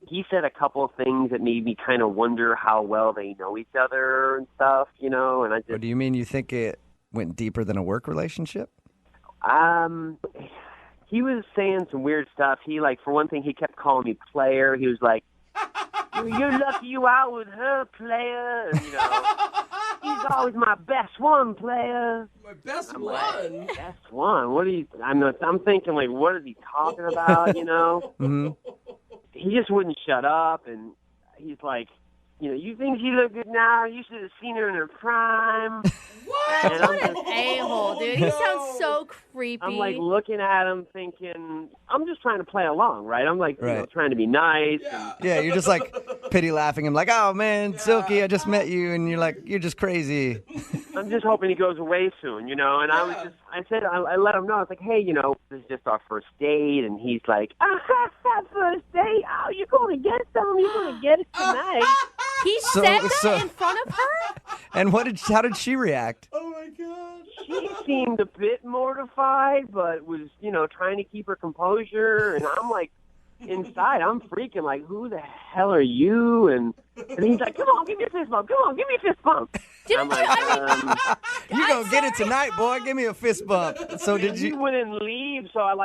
he said a couple of things that made me kind of wonder how well they know each other and stuff, and I just... Or do you mean you think it went deeper than a work relationship? He was saying some weird stuff. He, for one thing, he kept calling me player. He was like, you're lucky you out with her, player. And, he's always my best one, player. My best one? Like, best one? What are you... I'm thinking, what is he talking about, Mm-hmm. He just wouldn't shut up, and he's like, you think she look good now? You should have seen her in her prime. What? What an a-hole, dude. He sounds so creepy. I'm looking at him thinking, I'm just trying to play along, right? I'm trying to be nice. Yeah, you're just pity laughing. I'm like, oh man, Silky, I just met you, and you're just crazy. I'm just hoping he goes away soon, and I let him know. I was like, hey, this is just our first date, and he's like, first date? Oh, you're going to get some? You're going to get it tonight. He said that in front of her? And how did she react? Oh my God. She seemed a bit mortified, but was, trying to keep her composure, and I'm inside, I'm freaking who the hell are you? And he's like, come on, give me a fist bump. Come on, give me a fist bump. I'm like, you gonna get it tonight, boy. Give me a fist bump. So did you? He wouldn't leave, so I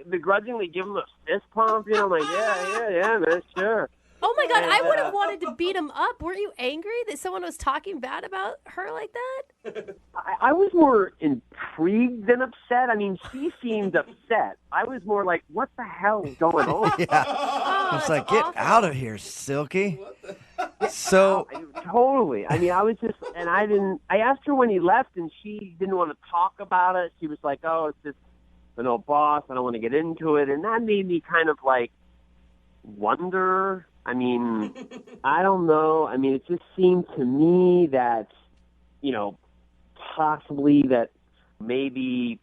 begrudgingly give him a fist pump. I'm like, yeah, man, sure. Oh my God, I would have wanted to beat him up. Weren't you angry that someone was talking bad about her like that? I was more intrigued than upset. I mean, she seemed upset. I was more like, what the hell is going on? Yeah. It's like, get out of here, Silky. So totally. I mean, I was just, and I asked her when he left, and she didn't want to talk about it. She was like, oh, it's just an old boss. I don't want to get into it. And that made me kind of wonder. I mean, I don't know. I mean, it just seemed to me that, possibly that maybe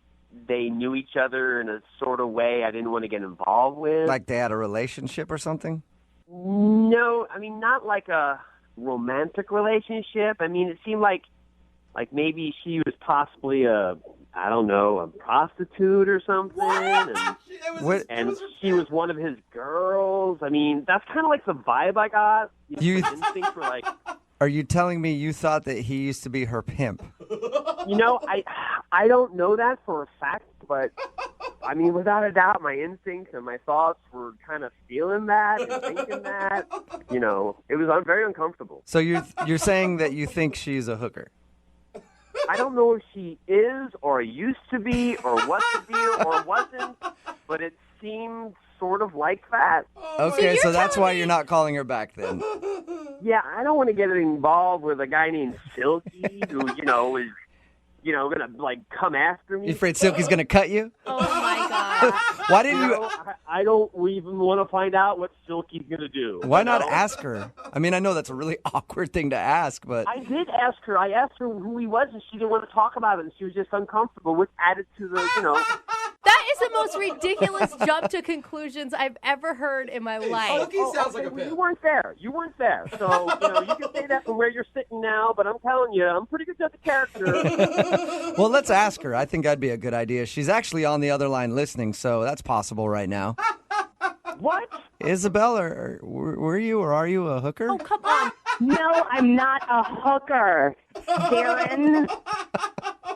they knew each other in a sort of way I didn't want to get involved with. Like they had a relationship or something? No, I mean, not like a romantic relationship. I mean, it seemed like maybe she was possibly a prostitute or something. And she was one of his girls. I mean, that's kind of the vibe I got. Instincts were Are you telling me you thought that he used to be her pimp? I don't know that for a fact, but I mean, without a doubt, my instincts and my thoughts were kind of feeling that and thinking that. It was very uncomfortable. So you're saying that you think she's a hooker? I don't know if she is or used to be or was to be or wasn't, but it seemed sort of like that. Okay, so that's why you're not calling her back then. Yeah, I don't want to get involved with a guy named Silky who, is, going to, come after me. You afraid Silky's going to cut you? Oh, my God. Why didn't you... I don't even want to find out what Silky's going to do. Why not ask her? I mean, I know that's a really awkward thing to ask, but... I did ask her. I asked her who he was, and she didn't want to talk about it, and she was just uncomfortable, which added to the, That is the most ridiculous jump to conclusions I've ever heard in my life. Silky sounds like a pimp. You weren't there. So, you can say that from where you're sitting now, but I'm telling you, I'm pretty good at the character. Well, let's ask her. I think that'd be a good idea. She's actually on the other line listening, so that's possible right now. What? Isabel, were you or are you a hooker? Oh, come on. No, I'm not a hooker, Darren.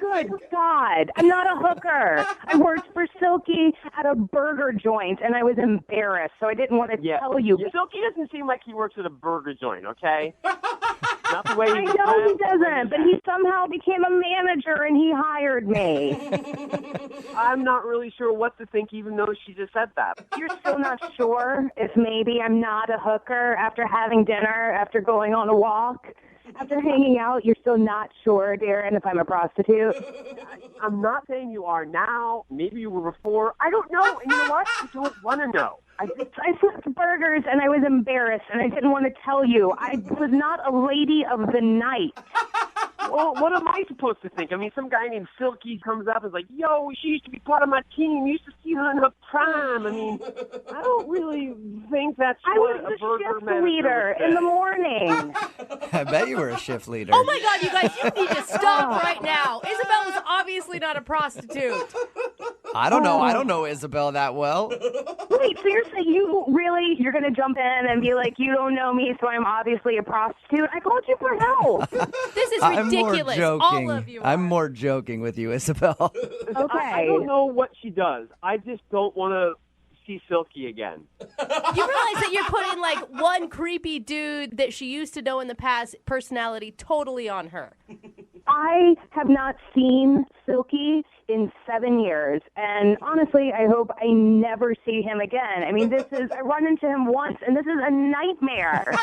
Good God. I'm not a hooker. I worked for Silky at a burger joint, and I was embarrassed, so I didn't want to tell you. Silky doesn't seem like he works at a burger joint, okay? Not the way I know he doesn't, but he somehow became a manager, and he hired me. I'm not really sure what to think, even though she just said that. You're still not sure if maybe I'm not a hooker after having dinner, after going on a walk? After hanging out, you're still not sure, Darren, if I'm a prostitute? I'm not saying you are now. Maybe you were before. I don't know. And you know what? I don't want to know. I flipped burgers, and I was embarrassed, and I didn't want to tell you. I was not a lady of the night. Well, what am I supposed to think? I mean, some guy named Silky comes up and is like, yo, she used to be part of my team. You used to see her in her prime. I mean, I don't really think that's what a burger manager leader in the morning. I bet you were a shift leader. Oh, my God, you guys, you need to stop right now. Isabel was obviously not a prostitute. I don't know. I don't know Isabel that well. Wait, so you're going to jump in and be like, you don't know me, so I'm obviously a prostitute? I called you for help. This is I'm ridiculous. more joking. All of you I'm are. more joking with you, Isabel. Okay. I don't know what she does. I just don't want to see Silky again. You realize that you're putting like one creepy dude that she used to know in the past personality totally on her. I have not seen Silky in 7 years, and honestly, I hope I never see him again. I mean, I run into him once, and this is a nightmare.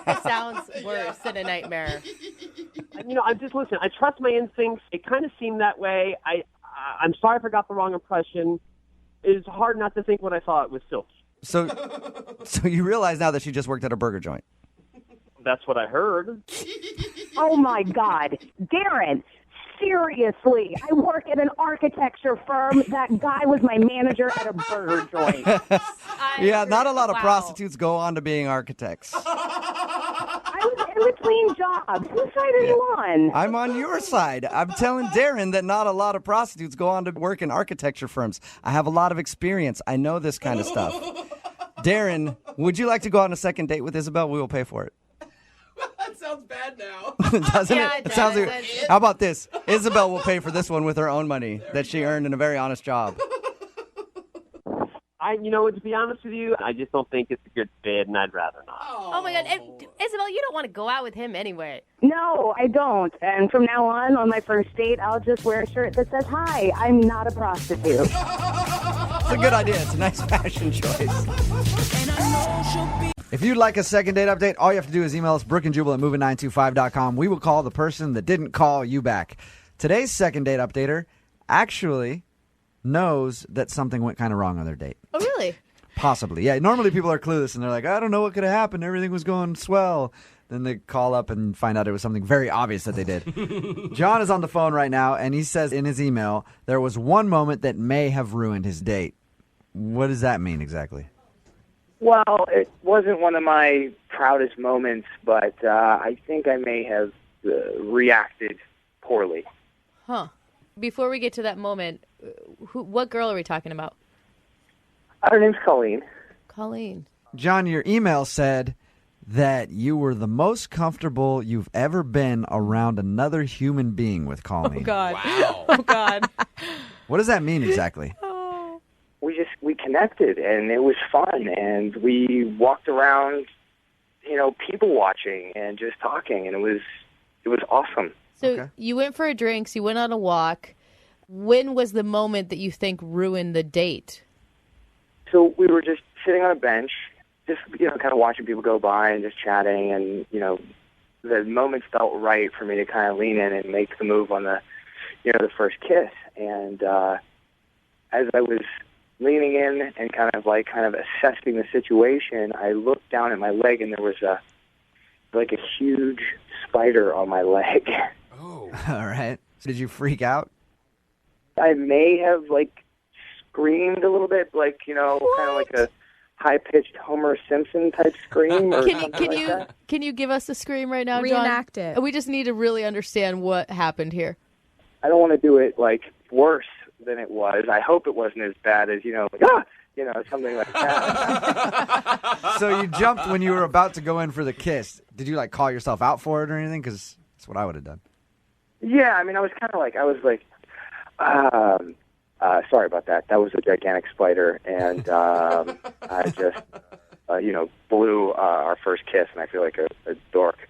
It sounds worse than a nightmare. I just listen. I trust my instincts. It kind of seemed that way. I'm sorry if I got the wrong impression. It's hard not to think what I thought with Silky. So you realize now that she just worked at a burger joint. That's what I heard. Oh, my God. Darren, seriously, I work at an architecture firm. That guy was my manager at a burger joint. Yeah, not a lot of prostitutes go on to being architects. I was in between jobs. Whose side are you on? I'm on your side. I'm telling Darren that not a lot of prostitutes go on to work in architecture firms. I have a lot of experience. I know this kind of stuff. Darren, would you like to go on a second date with Isabel? We will pay for it. That sounds bad now. Doesn't Yeah, it? it Sounds does. like, how about this? Isabel will pay for this one with her own money that she earned in a very honest job. To be honest with you, I just don't think it's a good fit, and I'd rather not. Oh my God. And, Isabel, you don't want to go out with him anyway. No, I don't. And from now on my first date, I'll just wear a shirt that says, "Hi, I'm not a prostitute." It's a good idea. It's a nice fashion choice. If you'd like a second date update, all you have to do is email us, brookeandjubal@moving925.com. We will call the person that didn't call you back. Today's second date updater actually knows that something went kind of wrong on their date. Oh, really? Possibly. Yeah, normally people are clueless and they're like, I don't know what could have happened. Everything was going swell. Then they call up and find out it was something very obvious that they did. John is on the phone right now, and he says in his email, there was one moment that may have ruined his date. What does that mean exactly? Well, it wasn't one of my proudest moments, but I think I may have reacted poorly. Huh. Before we get to that moment, what girl are we talking about? Her name's Colleen. Colleen. John, your email said that you were the most comfortable you've ever been around another human being with Colleen. Oh, God. Wow. Oh, God. What does that mean exactly? We connected, and it was fun, and we walked around, people watching and just talking, and it was awesome. So you went for a drink, you went on a walk. When was the moment that you think ruined the date? So we were just sitting on a bench, just, kind of watching people go by and just chatting, and, the moment felt right for me to kind of lean in and make the move on the first kiss. And as I was leaning in and kind of assessing the situation, I looked down at my leg, and there was a huge spider on my leg. Oh. All right. So did you freak out? I may have screamed a little bit, kind of like a high-pitched Homer Simpson type scream or something like that. Can you give us a scream right now, John? Reenact it. We just need to really understand what happened here. I don't want to do it worse than it was. I hope it wasn't as bad as something like that. So you jumped when you were about to go in for the kiss. Did you call yourself out for it or anything? Because that's what I would have done. Yeah, I mean, I was kind of sorry about that. That was a gigantic spider, and I just, blew our first kiss, and I feel like a dork.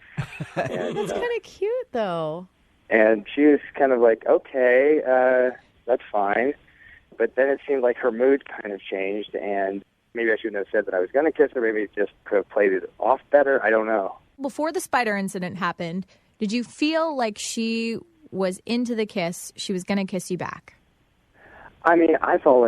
And, That's kind of cute, though. And she was kind of like, okay, that's fine. But then it seemed like her mood kind of changed, and maybe I shouldn't have said that I was going to kiss her. Maybe it just could have played it off better. I don't know. Before the spider incident happened, did you feel like she was into the kiss, she was going to kiss you back? I mean, I felt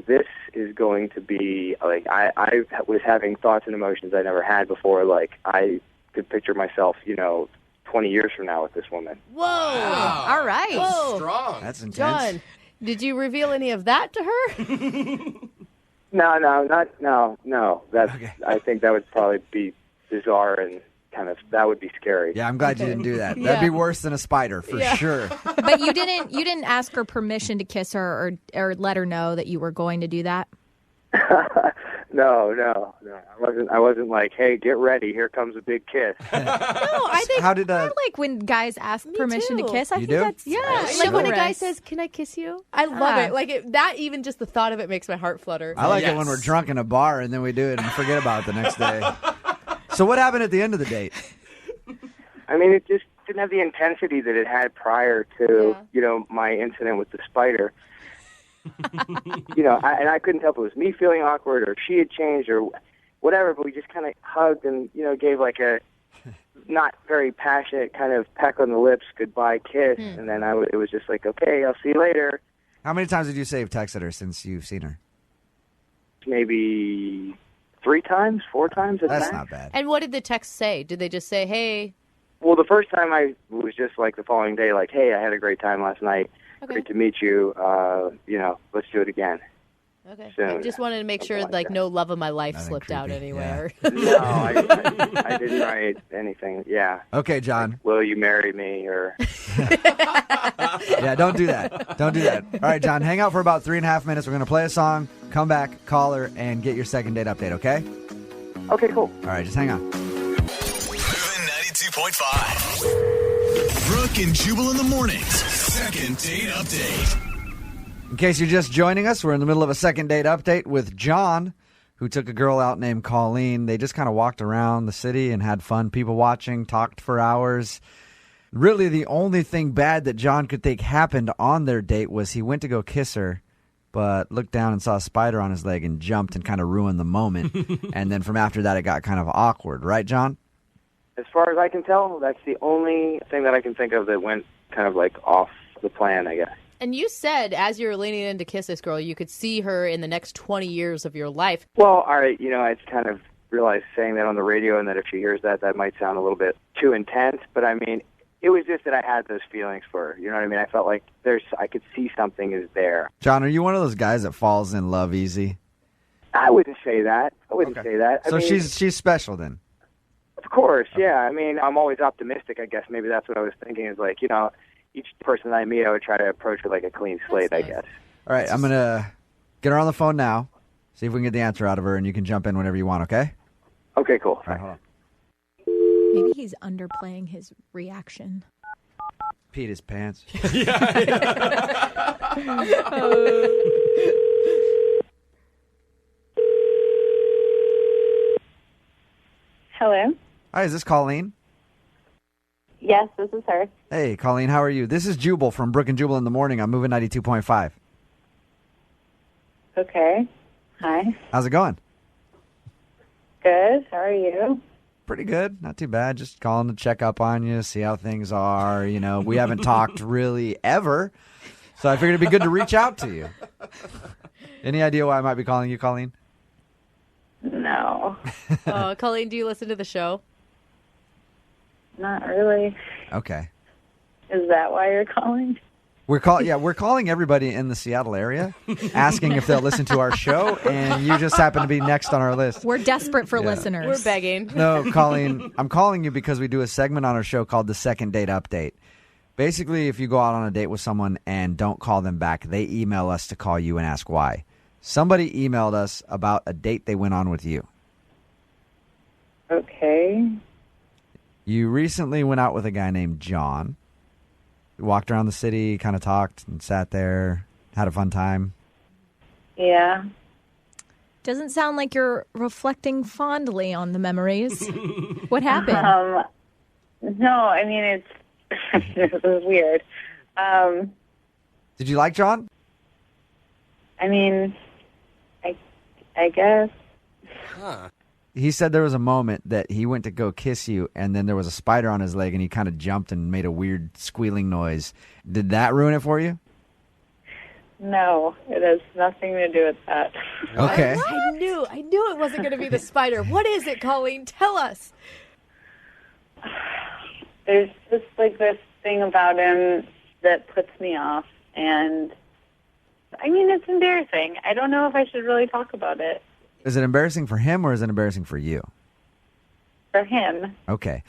this is going to be, I was having thoughts and emotions I never had before. I could picture myself, 20 years from now with this woman. Whoa. Wow. All right. Whoa. Strong. That's intense. John, did you reveal any of that to her? No. That's, Okay. I think that would probably be bizarre and that would be scary. Yeah, I'm glad you didn't do that. That'd be worse than a spider for sure. But you didn't ask her permission to kiss her or let her know that you were going to do that? No. I wasn't like, hey, get ready. Here comes a big kiss. No, I think How did I like when guys ask permission to kiss. I You think do? that's Like when a guy chivalrous. says, "Can I kiss you?" I love it. Like that. Even just the thought of it makes my heart flutter. I like it when we're drunk in a bar and then we do it and forget about it the next day. So what happened at the end of the date? I mean, it just didn't have the intensity that it had prior to, my incident with the spider. And I couldn't tell if it was me feeling awkward or if she had changed or whatever, but we just kind of hugged and, gave like a not very passionate kind of peck on the lips goodbye kiss. And then it was just like, okay, I'll see you later. How many times did you say you've texted her since you've seen her? Maybe 3 times, 4 times. That's not bad. And what did the text say? Did they just say, "Hey"? Well, the first time I was just like the following day, like, hey, I had a great time last night. Okay. Great to meet you. Let's do it again. Okay. Soon. I just wanted to make sure, like no love of my life slipped out anywhere. No, I didn't write anything. Yeah. Okay, John. Like, will you marry me? Or Yeah, don't do that. Don't do that. All right, John, hang out for about 3.5 minutes. We're going to play a song, come back, call her, and get your second date update, okay? Okay, cool. All right, just hang on. Moving 92.5. Brooke and Jubal in the mornings. Second date update. In case you're just joining us, we're in the middle of a second date update with John, who took a girl out named Colleen. They just kind of walked around the city and had fun, people watching, talked for hours. Really, the only thing bad that John could think happened on their date was he went to go kiss her, but looked down and saw a spider on his leg and jumped and kind of ruined the moment. And then from after that, it got kind of awkward. Right, John? As far as I can tell, that's the only thing that I can think of that went kind of like off the plan, I guess. And you said, as you were leaning in to kiss this girl, you could see her in the next 20 years of your life. Well, all right, I kind of realized saying that on the radio and that if she hears that, that might sound a little bit too intense. But I mean, it was just that I had those feelings for her. You know what I mean? I felt like I could see something is there. John, are you one of those guys that falls in love easy? I wouldn't say that. say that. So she's special then? Of course, yeah. I mean, I'm always optimistic, I guess. Maybe that's what I was thinking is like, each person that I meet, I would try to approach with like a clean slate, I guess. All right, I'm going to get her on the phone now, see if we can get the answer out of her, and you can jump in whenever you want, okay? Okay, cool. All right, hold on. Maybe he's underplaying his reaction. Peed his pants. Hello? Hi, is this Colleen? Yes, this is her. Hey, Colleen, how are you? This is Jubal from Brooke and Jubal in the morning. I'm moving 92.5. Okay. Hi. How's it going? Good. How are you? Pretty good. Not too bad. Just calling to check up on you, see how things are. We haven't talked really ever, so I figured it'd be good to reach out to you. Any idea why I might be calling you, Colleen? No. Colleen, do you listen to the show? Not really. Okay. Is that why you're calling? We're calling everybody in the Seattle area, asking if they'll listen to our show, and you just happen to be next on our list. We're desperate for listeners. We're begging. No, Colleen, I'm calling you because we do a segment on our show called the Second Date Update. Basically, if you go out on a date with someone and don't call them back, they email us to call you and ask why. Somebody emailed us about a date they went on with you. Okay. You recently went out with a guy named John. Walked around the city, kind of talked and sat there, had a fun time. Yeah. Doesn't sound like you're reflecting fondly on the memories. What happened? No, I mean, it was weird. Did you like John? I mean, I guess. Huh. He said there was a moment that he went to go kiss you, and then there was a spider on his leg, and he kind of jumped and made a weird squealing noise. Did that ruin it for you? No, it has nothing to do with that. Okay. I knew it wasn't going to be the spider. What is it, Colleen? Tell us. There's just like this thing about him that puts me off, and I mean, it's embarrassing. I don't know if I should really talk about it. Is it embarrassing for him or is it embarrassing for you? for him. Okay.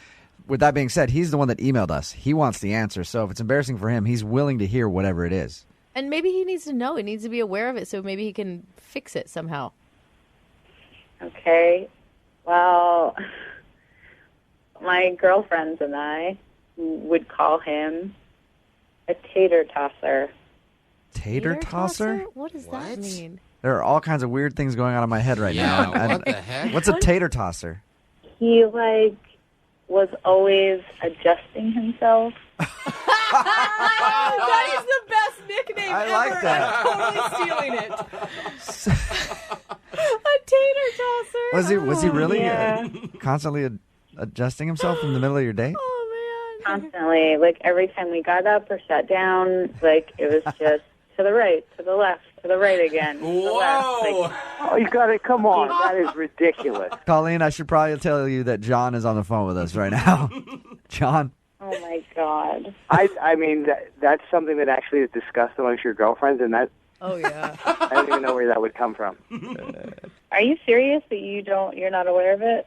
With that being said, he's the one that emailed us. He wants the answer. So if it's embarrassing for him, he's willing to hear whatever it is. And maybe he needs to know. He needs to be aware of it so maybe he can fix it somehow. Okay. Well, my girlfriends and I would call him a tater tosser. Tater tosser? What does that mean? There are all kinds of weird things going on in my head right now. What the heck? What's a tater tosser? He, was always adjusting himself. That is the best nickname I ever. like that. I'm totally stealing it. A tater tosser. Was he really Yeah. constantly adjusting himself in the middle of your day? Constantly. Every time we got up or sat down, it was just to the right, to the left, to the right again. To the left. Oh, you got it. Come on. That is ridiculous. Colleen, I should probably tell you that John is on the phone with us right now. John. Oh, my God. I mean, that's something that actually is discussed amongst your girlfriends, and that. Oh, yeah. I don't even know where that would come from. Are you serious that you're not aware of it?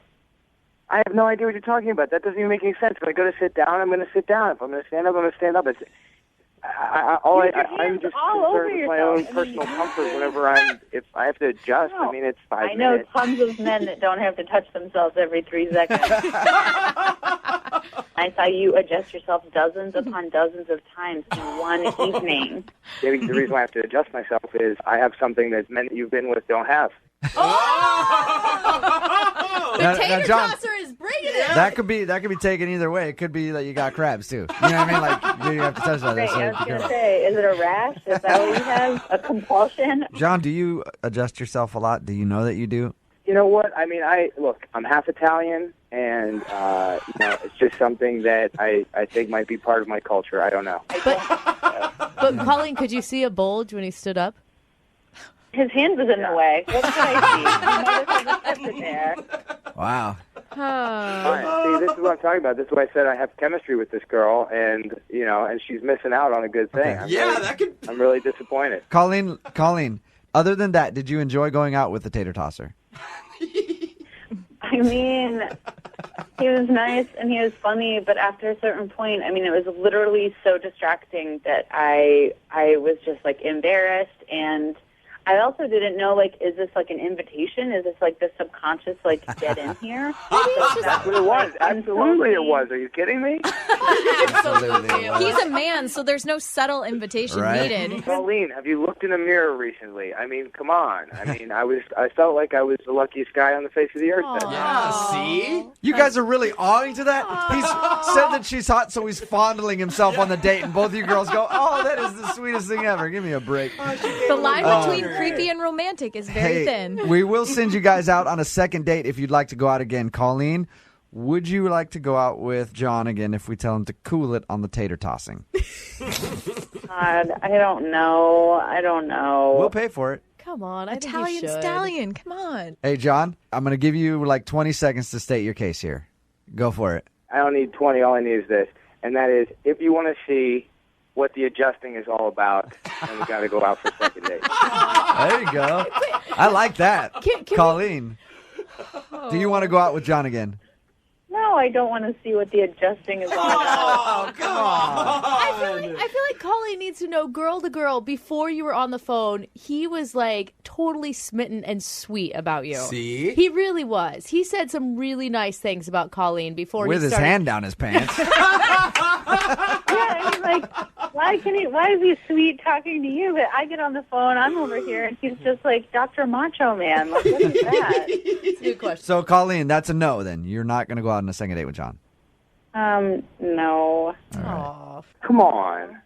I have no idea what you're talking about. That doesn't even make any sense. If I go to sit down, I'm going to sit down. If I'm going to stand up, I'm going to stand up. I'm just concerned with my own personal comfort whenever if I have to adjust. I mean, it's 5 I know minutes. tons of men that don't have to touch themselves every 3 seconds. I saw you adjust yourself dozens upon dozens of times in one evening. Maybe the reason why I have to adjust myself is I have something that men that you've been with don't have. The tater John, tosser is bringing it. that could be taken either way. It could be that you got crabs too. You know what I mean? You have to touch that. Right, I was going to say, is it a rash? Is that what you have? A compulsion? John, do you adjust yourself a lot? Do you know that you do? You know what? I mean, I'm half Italian, and it's just something that I think might be part of my culture. I don't know. But Colleen, could you see a bulge when he stood up? His hand was in the way. What could I see? You might as well just sit there. Wow. All right. See, this is what I'm talking about. This is why I said I have chemistry with this girl, and and she's missing out on a good thing. Okay. I'm really disappointed. Colleen, other than that, did you enjoy going out with the tater tosser? I mean, he was nice and he was funny, but after a certain point, I mean, it was literally so distracting that I was just embarrassed, and I also didn't know, is this an invitation? Is this the subconscious, get in here? That's what it was. Absolutely it was. Are you kidding me? Absolutely. He's a man, so there's no subtle invitation needed. Colleen, have you looked in the mirror recently? I mean, come on. I mean, I felt like I was the luckiest guy on the face of the earth that day. Yeah, see? You guys are really awing to that? He's said that she's hot, so he's fondling himself on the date, and both of you girls go, oh, that is the sweetest thing ever. Give me a break. The line between creepy and romantic is very thin. We will send you guys out on a second date if you'd like to go out again. Colleen, would you like to go out with John again if we tell him to cool it on the tater tossing? God, I don't know. We'll pay for it. Come on, Italian stallion, come on. Hey, John, I'm going to give you 20 seconds to state your case here. Go for it. I don't need 20. All I need is this, and that is if you want to see what the adjusting is all about, then we got to go out for a second date. There you go. I like that. Can Colleen, do you want to go out with John again? No, I don't want to see what the adjusting is all about. Oh, come on. I feel like Colleen needs to know, girl to girl, before you were on the phone, he was totally smitten and sweet about you. See? He really was. He said some really nice things about Colleen before With he his started. hand down his pants. Yeah, and he's why is he sweet talking to you? But I get on the phone, I'm over here, and he's just Dr. Macho Man. What is that? It's a good question. So, Colleen, that's a no then. You're not going to go out on a second date with John. No. Aw. Come on.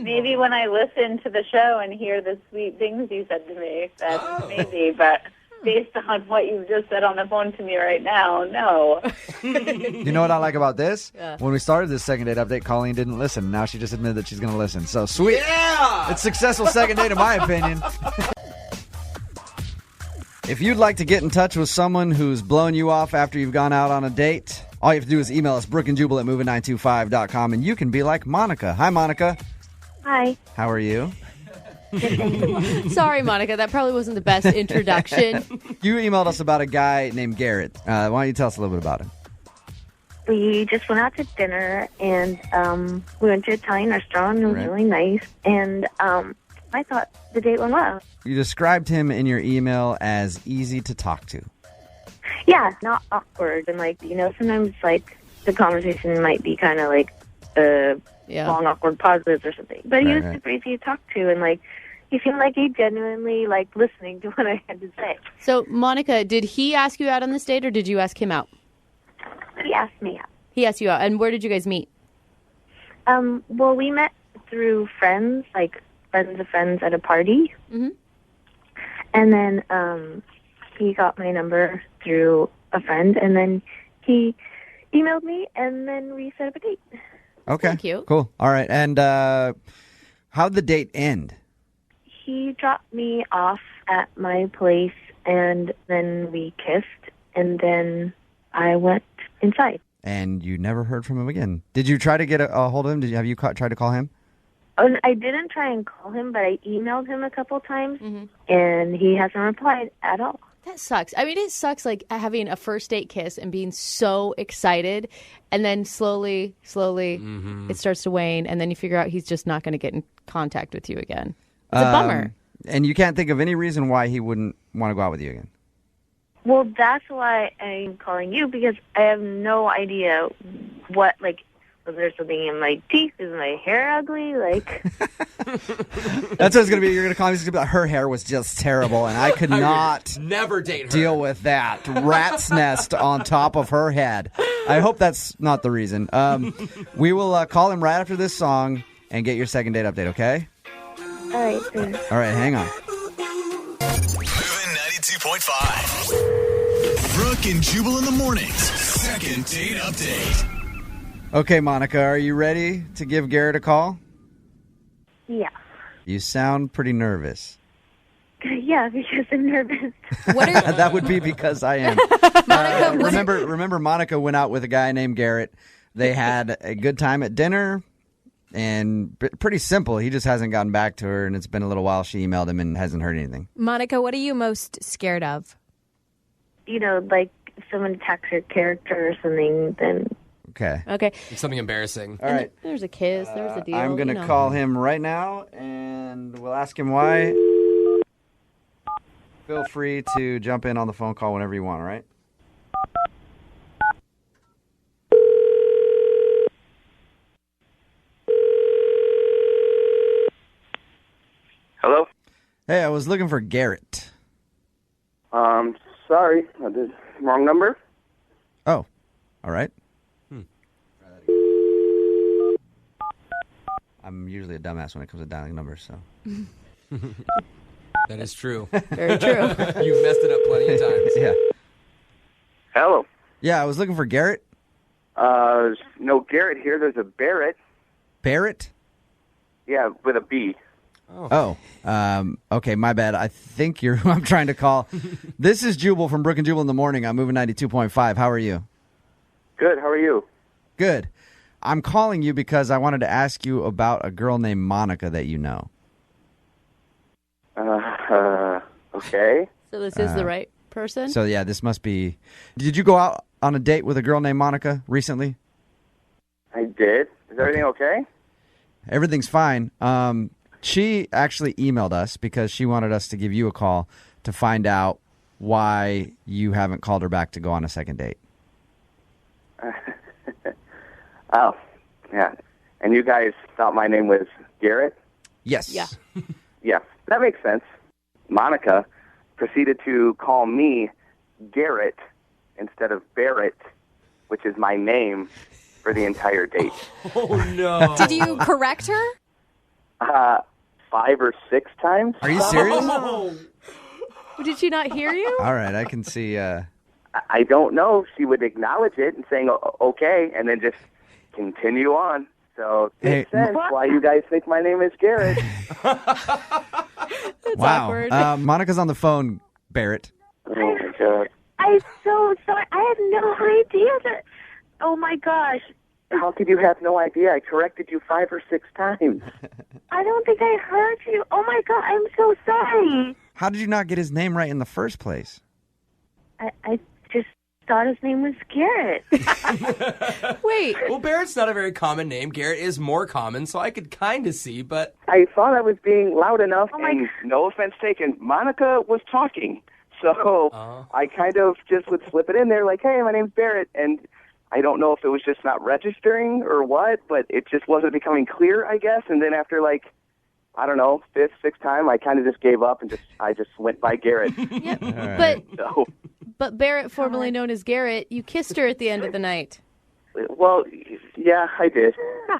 Maybe when I listen to the show and hear the sweet things you said to me, that's maybe, but based on what you've just said on the phone to me right now, no. You know what I like about this? Yeah. When we started this second date update, Colleen didn't listen. Now she just admitted that she's going to listen. So, sweet. Yeah! It's a successful second date in my opinion. If you'd like to get in touch with someone who's blown you off after you've gone out on a date, all you have to do is email us, Brooke and Jubal at moving925.com, and you can be like Monica. Hi, Monica. Hi. How are you? Sorry, Monica. That probably wasn't the best introduction. You emailed us about a guy named Garrett. Why don't you tell us a little bit about him? we just went out to dinner, and we went to an Italian restaurant. It was Right. really nice, and I thought the date went well. You described him in your email as easy to talk to. Yeah, not awkward, and sometimes the conversation might be kind of long awkward pauses or something. But he was Right. super easy to talk to, and he seemed like he genuinely liked listening to what I had to say. So, Monica, did he ask you out on this date, or did you ask him out? He asked me out. He asked you out. And where did you guys meet? Well, we met through friends, friends of friends at a party. Mm-hmm. And then he got my number through a friend, and then he emailed me, and then we set up a date. Okay. Cute. Cool. All right. And how'd the date end? He dropped me off at my place, and then we kissed, and then I went inside. And you never heard from him again. Did you try to get a hold of him? Have you tried to call him? Oh, I didn't try and call him, but I emailed him a couple times, and he hasn't replied at all. That sucks. I mean, it sucks having a first date kiss and being so excited, and then slowly, it starts to wane, and then you figure out he's just not going to get in contact with you again. It's a bummer. And you can't think of any reason why he wouldn't want to go out with you again. Well, that's why I'm calling you, because I have no idea what, was there something in my teeth? Is my hair ugly? That's what it's going to be. You're going to call me. It's going to be like, her hair was just terrible, and I could not never date her. deal with that rat's nest on top of her head. I hope that's not the reason. We will call him right after this song and get your second date update, okay? All right, thanks. All right, hang on. Moving 92.5. Brooke and Jubal in the mornings. Second date update. Okay, Monica, are you ready to give Garrett a call? Yeah. You sound pretty nervous. Yeah, because I'm nervous. That would be because I am. Remember, Monica went out with a guy named Garrett. They had a good time at dinner, and pretty simple. He just hasn't gotten back to her, and it's been a little while. She emailed him and hasn't heard anything. Monica, what are you most scared of? If someone attacks your character or something, then... Okay. It's something embarrassing. All right. There's a kiss. There's a deal. I'm going to call him right now, and we'll ask him why. Feel free to jump in on the phone call whenever you want, all right? Hello? Hey, I was looking for Garrett. Sorry. The wrong number? Oh, all right. I'm usually a dumbass when it comes to dialing numbers, so. That is true. Very true. You've messed it up plenty of times. Yeah. Hello? Yeah, I was looking for Garrett. No Garrett here. There's a Barrett. Barrett? Yeah, with a B. Oh. Okay, my bad. I think you're who I'm trying to call. This is Jubal from Brooke and Jubal in the morning. I'm moving 92.5. How are you? Good. How are you? Good. I'm calling you because I wanted to ask you about a girl named Monica that you know. Okay. So this is the right person? So, yeah, this must be... Did you go out on a date with a girl named Monica recently? I did. Is everything okay? Everything's fine. She actually emailed us because she wanted us to give you a call to find out why you haven't called her back to go on a second date. Oh, yeah. And you guys thought my name was Garrett? Yes. Yeah. Yeah, that makes sense. Monica proceeded to call me Garrett instead of Barrett, which is my name, for the entire date. Oh, no. Did you correct her? 5 or 6 times. Are you serious? Did she not hear you? All right, I can see... I don't know. She would acknowledge it and saying, okay, and then just continue on. So it makes sense why you guys think my name is Garrett. That's wow. awkward. Monica's on the phone, Barrett. Oh, my God. I'm so sorry. I have no idea that... Oh, my gosh. How could you have no idea? I corrected you 5 or 6 times. I don't think I heard you. Oh, my God. I'm so sorry. How did you not get his name right in the first place? I just thought his name was Garrett. Wait. Well, Barrett's not a very common name. Garrett is more common, so I could kind of see, but... I thought I was being loud enough, Oh my and no offense taken, Monica was talking. So I kind of just would slip it in there like, hey, my name's Barrett, and I don't know if it was just not registering or what, but it just wasn't becoming clear, I guess. And then after, like, I don't know, fifth, sixth time, I kind of just gave up and I just went by Garrett. Yep. Right. But Barrett, formerly known as Garrett, you kissed her at the end of the night. Well, yeah, I did.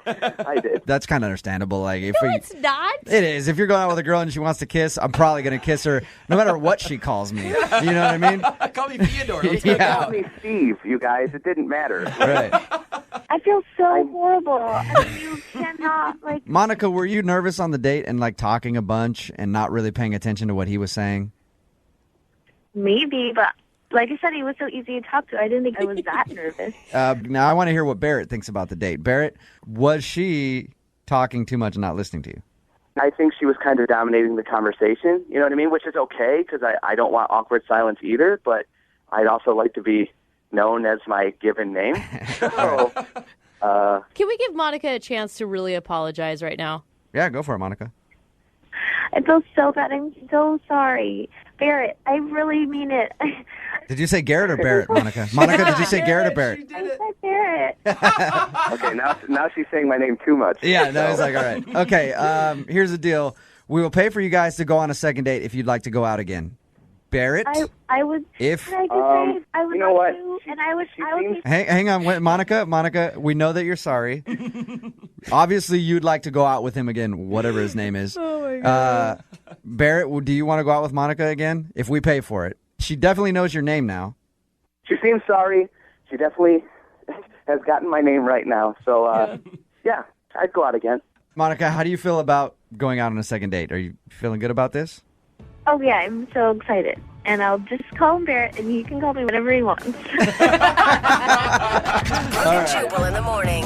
I did. That's kind of understandable. Like, if No, it's not. It is. If you're going out with a girl and she wants to kiss, I'm probably going to kiss her no matter what she calls me. You know what I mean? Call me Theodore. Let's go Yeah. now. Call me Steve, you guys. It didn't matter. Right. I feel so horrible. I mean, you cannot, like... Monica, were you nervous on the date and like talking a bunch and not really paying attention to what he was saying? Maybe, but like I said, he was so easy to talk to. I didn't think I was that nervous. Now, I want to hear what Barrett thinks about the date. Barrett, was she talking too much and not listening to you? I think she was kind of dominating the conversation, you know what I mean? Which is okay, because I don't want awkward silence either, but I'd also like to be known as my given name. So, Can we give Monica a chance to really apologize right now? Yeah, go for it, Monica. I feel so bad. I'm so sorry. Barrett, I really mean it. Did you say Garrett or Barrett, Monica? Monica, did you say Garrett or Barrett? I said Barrett. okay, now she's saying my name too much. Yeah, no, it's like, all right. Okay, here's the deal. We will pay for you guys to go on a second date if you'd like to go out again. Barrett? I would. If- Can I just say, I would you know love what? to, and I would be Hang on, wait, Monica, we know that you're sorry. Obviously, you'd like to go out with him again, whatever his name is. Oh, my God. Barrett, do you want to go out with Monica again? If we pay for it. She definitely knows your name now. She seems sorry. She definitely has gotten my name right now. So, yeah, I'd go out again. Monica, how do you feel about going out on a second date? Are you feeling good about this? Oh, yeah, I'm so excited. And I'll just call him Barrett, and he can call me whatever he wants. Brooke and Jubal in the morning.